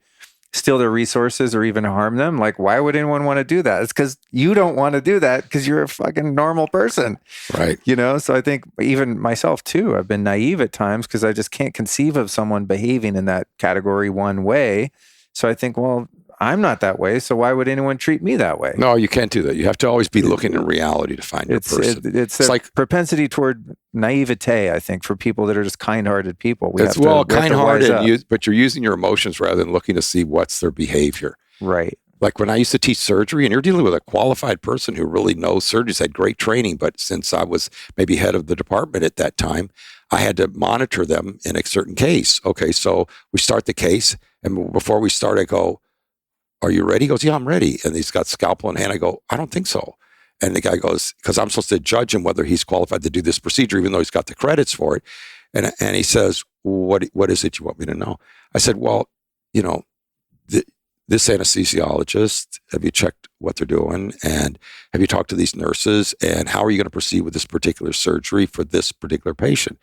steal their resources or even harm them. Like, why would anyone want to do that? It's because you don't want to do that because you're a fucking normal person. Right. So I think even myself too, I've been naive at times because I just can't conceive of someone behaving in that category 1 way. So I think, well, I'm not that way, so why would anyone treat me that way? No, you can't do that. You have to always be looking in reality to find your person. It's like propensity toward naivete, I think, for people that are just kind-hearted people. Kind-hearted, but you're using your emotions rather than looking to see what's their behavior. Right. Like when I used to teach surgery, and you're dealing with a qualified person who really knows surgery, had great training, but since I was maybe head of the department at that time, I had to monitor them in a certain case. Okay, so we start the case, and before we start, I go, are you ready? He goes, yeah, I'm ready. And he's got scalpel in hand. I go, I don't think so. And the guy goes, because I'm supposed to judge him whether he's qualified to do this procedure, even though he's got the credits for it. And he says, what is it you want me to know? I said, well, this anesthesiologist, have you checked what they're doing? And have you talked to these nurses? And how are you going to proceed with this particular surgery for this particular patient?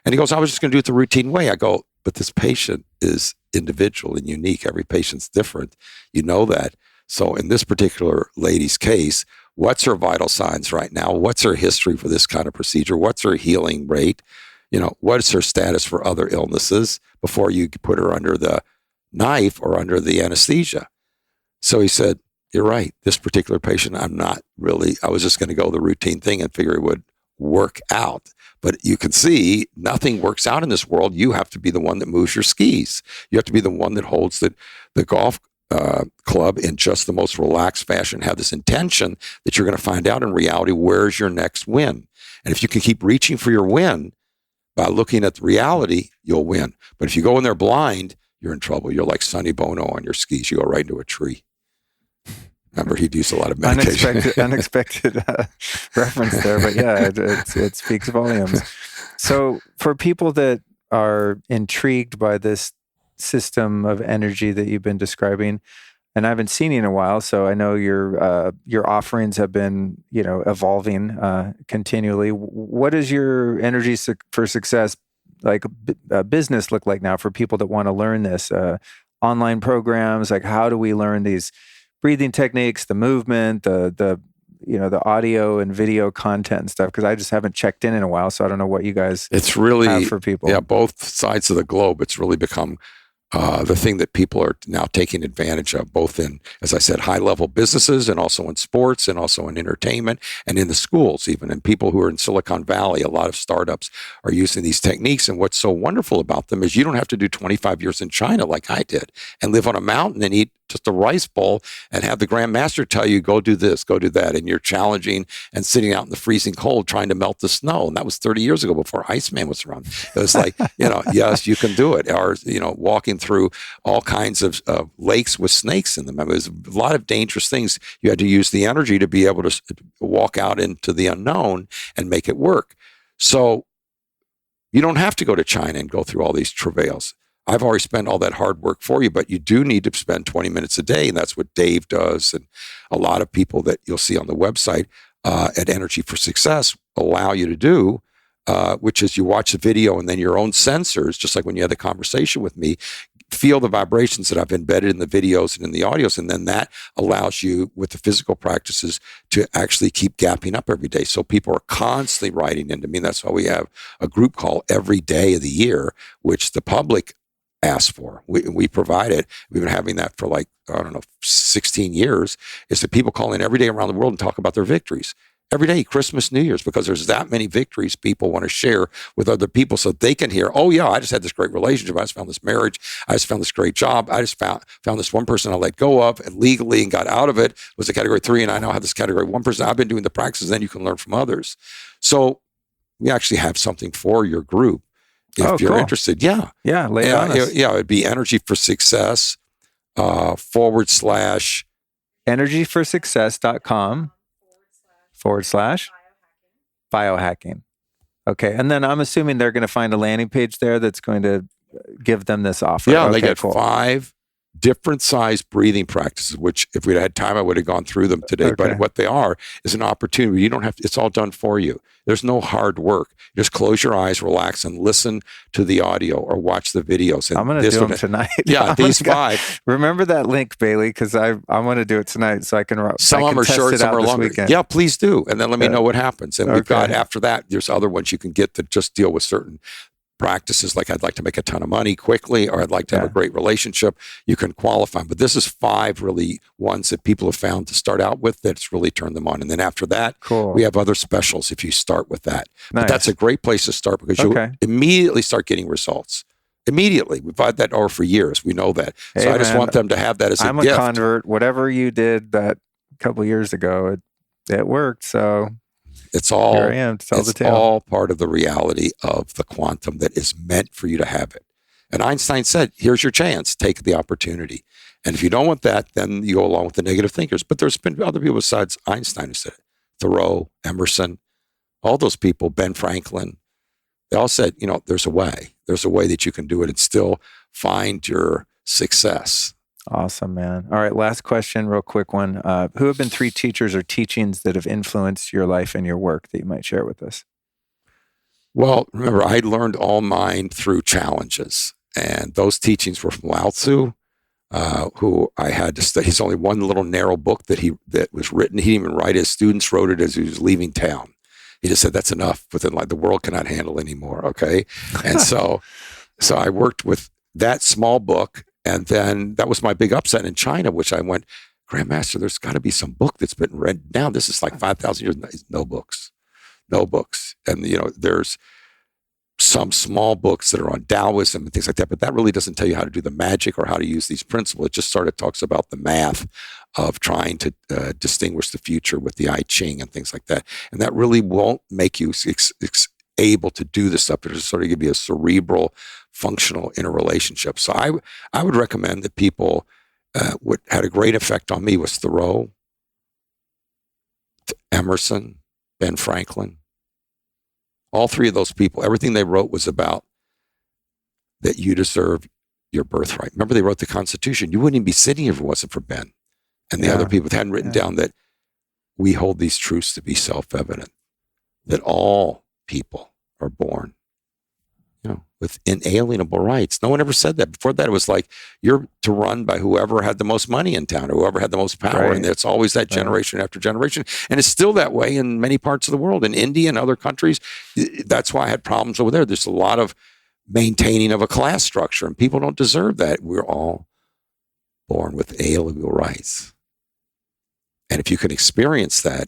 And he goes, I was just going to do it the routine way. I go, but this patient is individual and unique. Every patient's different. You know that. So in this particular lady's case, what's her vital signs right now? What's her history for this kind of procedure? What's her healing rate? What's her status for other illnesses before you put her under the knife or under the anesthesia? So he said, you're right. This particular patient, I was just going to go the routine thing and figure it would work out. But you can see nothing works out in this world. You have to be the one that moves your skis. You have to be the one that holds the golf club in just the most relaxed fashion, have this intention that you're going to find out in reality, where's your next win? And if you can keep reaching for your win by looking at the reality, you'll win. But if you go in there blind, you're in trouble. You're like Sonny Bono on your skis. You go right into a tree. Remember, he'd use a lot of medication. Unexpected reference there, but yeah, it speaks volumes. So for people that are intrigued by this system of energy that you've been describing, and I haven't seen you in a while, so I know your offerings have been, evolving continually. What does your energy for success, like business, look like now for people that want to learn this? Online programs, like how do we learn these breathing techniques, the movement, the audio and video content and stuff? Because I just haven't checked in a while, so I don't know what you guys have for people. Yeah, both sides of the globe. It's really become the thing that people are now taking advantage of, both in, as I said, high-level businesses and also in sports and also in entertainment and in the schools even. And people who are in Silicon Valley, a lot of startups are using these techniques. And what's so wonderful about them is you don't have to do 25 years in China like I did and live on a mountain and eat just a rice bowl and have the Grand Master tell you, go do this, go do that. And you're challenging and sitting out in the freezing cold trying to melt the snow. And that was 30 years ago before Iceman was around. It was like, yes, you can do it. Or, walking through all kinds of lakes with snakes in them. I mean, there's a lot of dangerous things. You had to use the energy to be able to walk out into the unknown and make it work. So you don't have to go to China and go through all these travails. I've already spent all that hard work for you, but you do need to spend 20 minutes a day. And that's what Dave does. And a lot of people that you'll see on the website at Energy for Success allow you to do, which is you watch the video and then your own sensors, just like when you had the conversation with me, feel the vibrations that I've embedded in the videos and in the audios. And then that allows you with the physical practices to actually keep gapping up every day. So people are constantly writing into me. That's why we have a group call every day of the year, which the public asked for. We provide it. We've been having that for 16 years, is that people call in every day around the world and talk about their victories. Every day, Christmas, New Year's, because there's that many victories people want to share with other people so they can hear, oh yeah, I just had this great relationship. I just found this marriage. I just found this great job. I just found this one person I let go of and legally and got out of it. It was a category 3 and I now have this category 1 person. I've been doing the practices. Then you can learn from others. So we actually have something for your group. If you're interested, lay it on us. It'd be Energy for Success / energyforsuccess.com / biohacking. Okay, and then I'm assuming they're going to find a landing page there that's going to give them this offer. Yeah, they get 5 different size breathing practices, which if we'd had time, I would have gone through them today. Okay. But what they are is an opportunity. You don't have to, it's all done for you. There's no hard work. Just close your eyes, relax, and listen to the audio or watch the videos. And I'm going to do them tonight. Yeah, these 5. Remember that link, Bailey, because I want to do it tonight so I can some of them are short, some are longer. Weekend. Yeah, please do. And then let me know what happens. And we've got, after that, there's other ones you can get that just deal with certain practices, like I'd like to make a ton of money quickly, or I'd like to have a great relationship. You can qualify. But this is 5 really ones that people have found to start out with that's really turned them on. And then after that, we have other specials if you start with that. Nice. But that's a great place to start because you'll immediately start getting results. Immediately. We've had that for years. We know that. Hey, so I just want them to have that as a gift. I'm a convert. Whatever you did that a couple of years ago, it worked. So it's all, here I am to tell the tale. All part of the reality of the quantum that is meant for you to have it. And Einstein said, here's your chance, take the opportunity. And if you don't want that, then you go along with the negative thinkers. But there's been other people besides Einstein who said it. Thoreau, Emerson, all those people, Ben Franklin, they all said, there's a way. There's a way that you can do it and still find your success. Awesome, man. All right, last question, real quick one. Who have been 3 teachers or teachings that have influenced your life and your work that you might share with us? Well, remember, I learned all mine through challenges. And those teachings were from Lao Tzu, who I had to study. He's only one little narrow book that was written. He didn't even write it. His students wrote it as he was leaving town. He just said, that's enough. But then, the world cannot handle anymore, okay? And so I worked with that small book. And then that was my big upset in China, which I went Grandmaster, there's got to be some book that's been read now. This is like 5,000 years. No books. And, there's some small books that are on Taoism and things like that, but that really doesn't tell you how to do the magic or how to use these principles. It just sort of talks about the math of trying to distinguish the future with the I Ching and things like that. And that really won't make you able to do this stuff. It'll sort of give you a cerebral, functional interrelationship. So I would recommend that people, what had a great effect on me was Thoreau, Emerson, Ben Franklin. All three of those people, everything they wrote was about that you deserve your birthright. Remember, they wrote the Constitution. You wouldn't even be sitting here if it wasn't for Ben and the other people that hadn't written down that we hold these truths to be self-evident, that all people are born, with inalienable rights. No one ever said that. Before that, it was like you're to run by whoever had the most money in town or whoever had the most power. Right. And it's always that generation after generation. And it's still that way in many parts of the world. In India and other countries, that's why I had problems over there. There's a lot of maintaining of a class structure, and people don't deserve that. We're all born with alienable rights. And if you can experience that,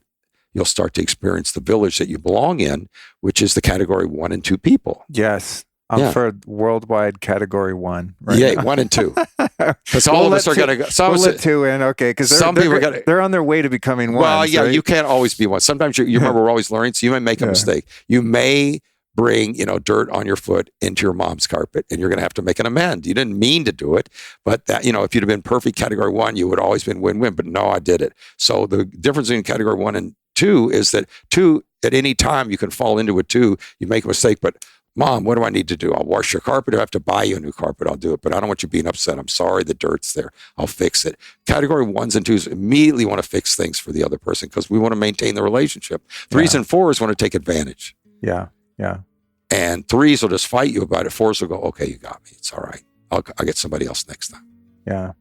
you'll start to experience the village that you belong in, which is the category 1 and 2 people. Yes. I'm for worldwide category 1. Right? Yeah, 1 and 2. Because all of us are going to go. We'll let 2 in, okay? Because they're on their way to becoming 1. Well, yeah, right? You can't always be 1. Sometimes you remember we're always learning, so you may make a mistake. You may bring dirt on your foot into your mom's carpet, and you're going to have to make an amend. You didn't mean to do it, but that if you'd have been perfect category 1, you would have always been win-win. But no, I did it. So the difference between category 1 and 2 is that 2, at any time you can fall into a 2. You make a mistake, but Mom, what do I need to do? I'll wash your carpet. If I have to buy you a new carpet, I'll do it. But I don't want you being upset. I'm sorry the dirt's there. I'll fix it. Category 1s and 2s immediately want to fix things for the other person because we want to maintain the relationship. 3s and 4s want to take advantage. Yeah. And 3s will just fight you about it. 4s will go, okay, you got me. It's all right. I'll get somebody else next time. Yeah. Wow.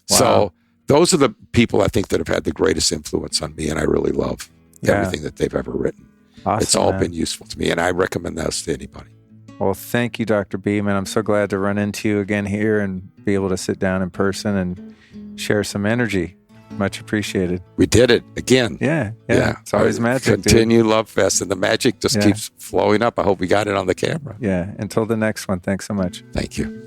So those are the people I think that have had the greatest influence on me, and I really love everything that they've ever written. Awesome, it's all been useful to me, and I recommend those to anybody. Well, thank you, Dr. B. Man, I'm so glad to run into you again here and be able to sit down in person and share some energy. Much appreciated. We did it again. Yeah. It's always magic. Continue Love Fest, and the magic just keeps flowing up. I hope we got it on the camera. Yeah. Until the next one. Thanks so much. Thank you.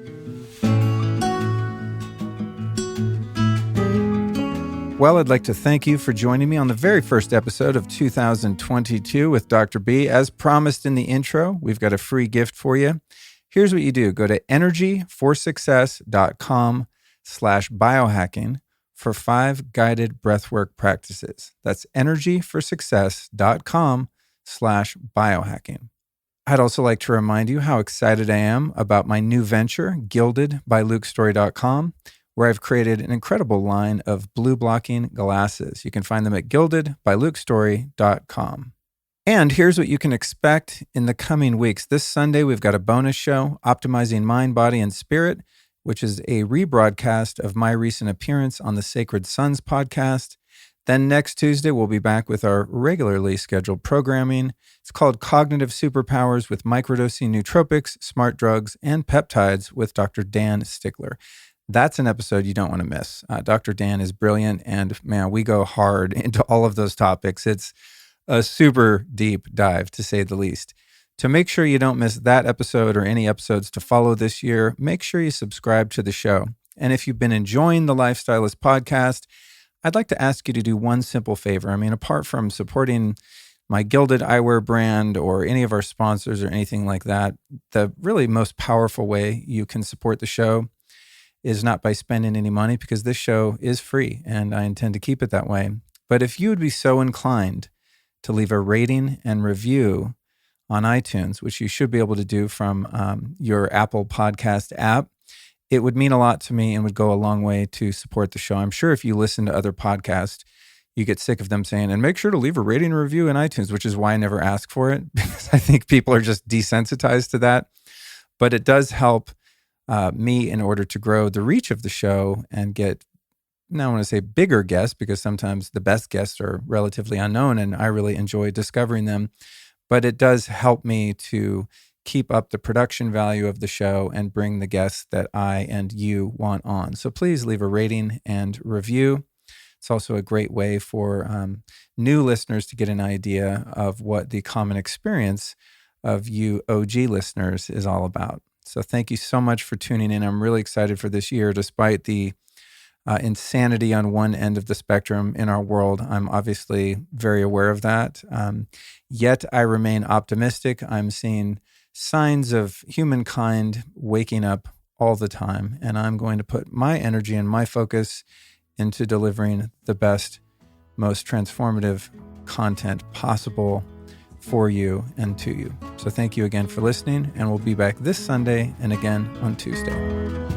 Well, I'd like to thank you for joining me on the very first episode of 2022 with Dr. B. As promised in the intro, we've got a free gift for you. Here's what you do. Go to energyforsuccess.com/biohacking for 5 guided breathwork practices. That's energyforsuccess.com/biohacking. I'd also like to remind you how excited I am about my new venture, Gilded by LukeStory.com, where I've created an incredible line of blue blocking glasses. You can find them at gildedbylukestory.com. And here's what you can expect in the coming weeks. This Sunday, we've got a bonus show, Optimizing Mind, Body, and Spirit, which is a rebroadcast of my recent appearance on the Sacred Sons podcast. Then next Tuesday, we'll be back with our regularly scheduled programming. It's called Cognitive Superpowers with Microdosing Nootropics, Smart Drugs, and Peptides with Dr. Dan Stickler. That's an episode you don't want to miss. Dr. Dan is brilliant, and man, we go hard into all of those topics. It's a super deep dive, to say the least. To make sure you don't miss that episode or any episodes to follow this year, make sure you subscribe to the show. And if you've been enjoying the Lifestylist podcast, I'd like to ask you to do one simple favor. I mean, apart from supporting my Gilded eyewear brand or any of our sponsors or anything like that, the really most powerful way you can support the show is not by spending any money, because this show is free and I intend to keep it that way. But if you would be so inclined to leave a rating and review on iTunes, which you should be able to do from your Apple Podcast app, it would mean a lot to me and would go a long way to support the show. I'm sure if you listen to other podcasts, you get sick of them saying, and make sure to leave a rating and review in iTunes, which is why I never ask for it, because I think people are just desensitized to that. But it does help me in order to grow the reach of the show and get, now I want to say bigger guests, because sometimes the best guests are relatively unknown and I really enjoy discovering them. But it does help me to keep up the production value of the show and bring the guests that I and you want on. So please leave a rating and review. It's also a great way for new listeners to get an idea of what the common experience of you OG listeners is all about. So thank you so much for tuning in. I'm really excited for this year, despite the insanity on one end of the spectrum in our world. I'm obviously very aware of that. Yet I remain optimistic. I'm seeing signs of humankind waking up all the time, and I'm going to put my energy and my focus into delivering the best, most transformative content possible for you and to you. So thank you again for listening, and we'll be back this Sunday and again on Tuesday.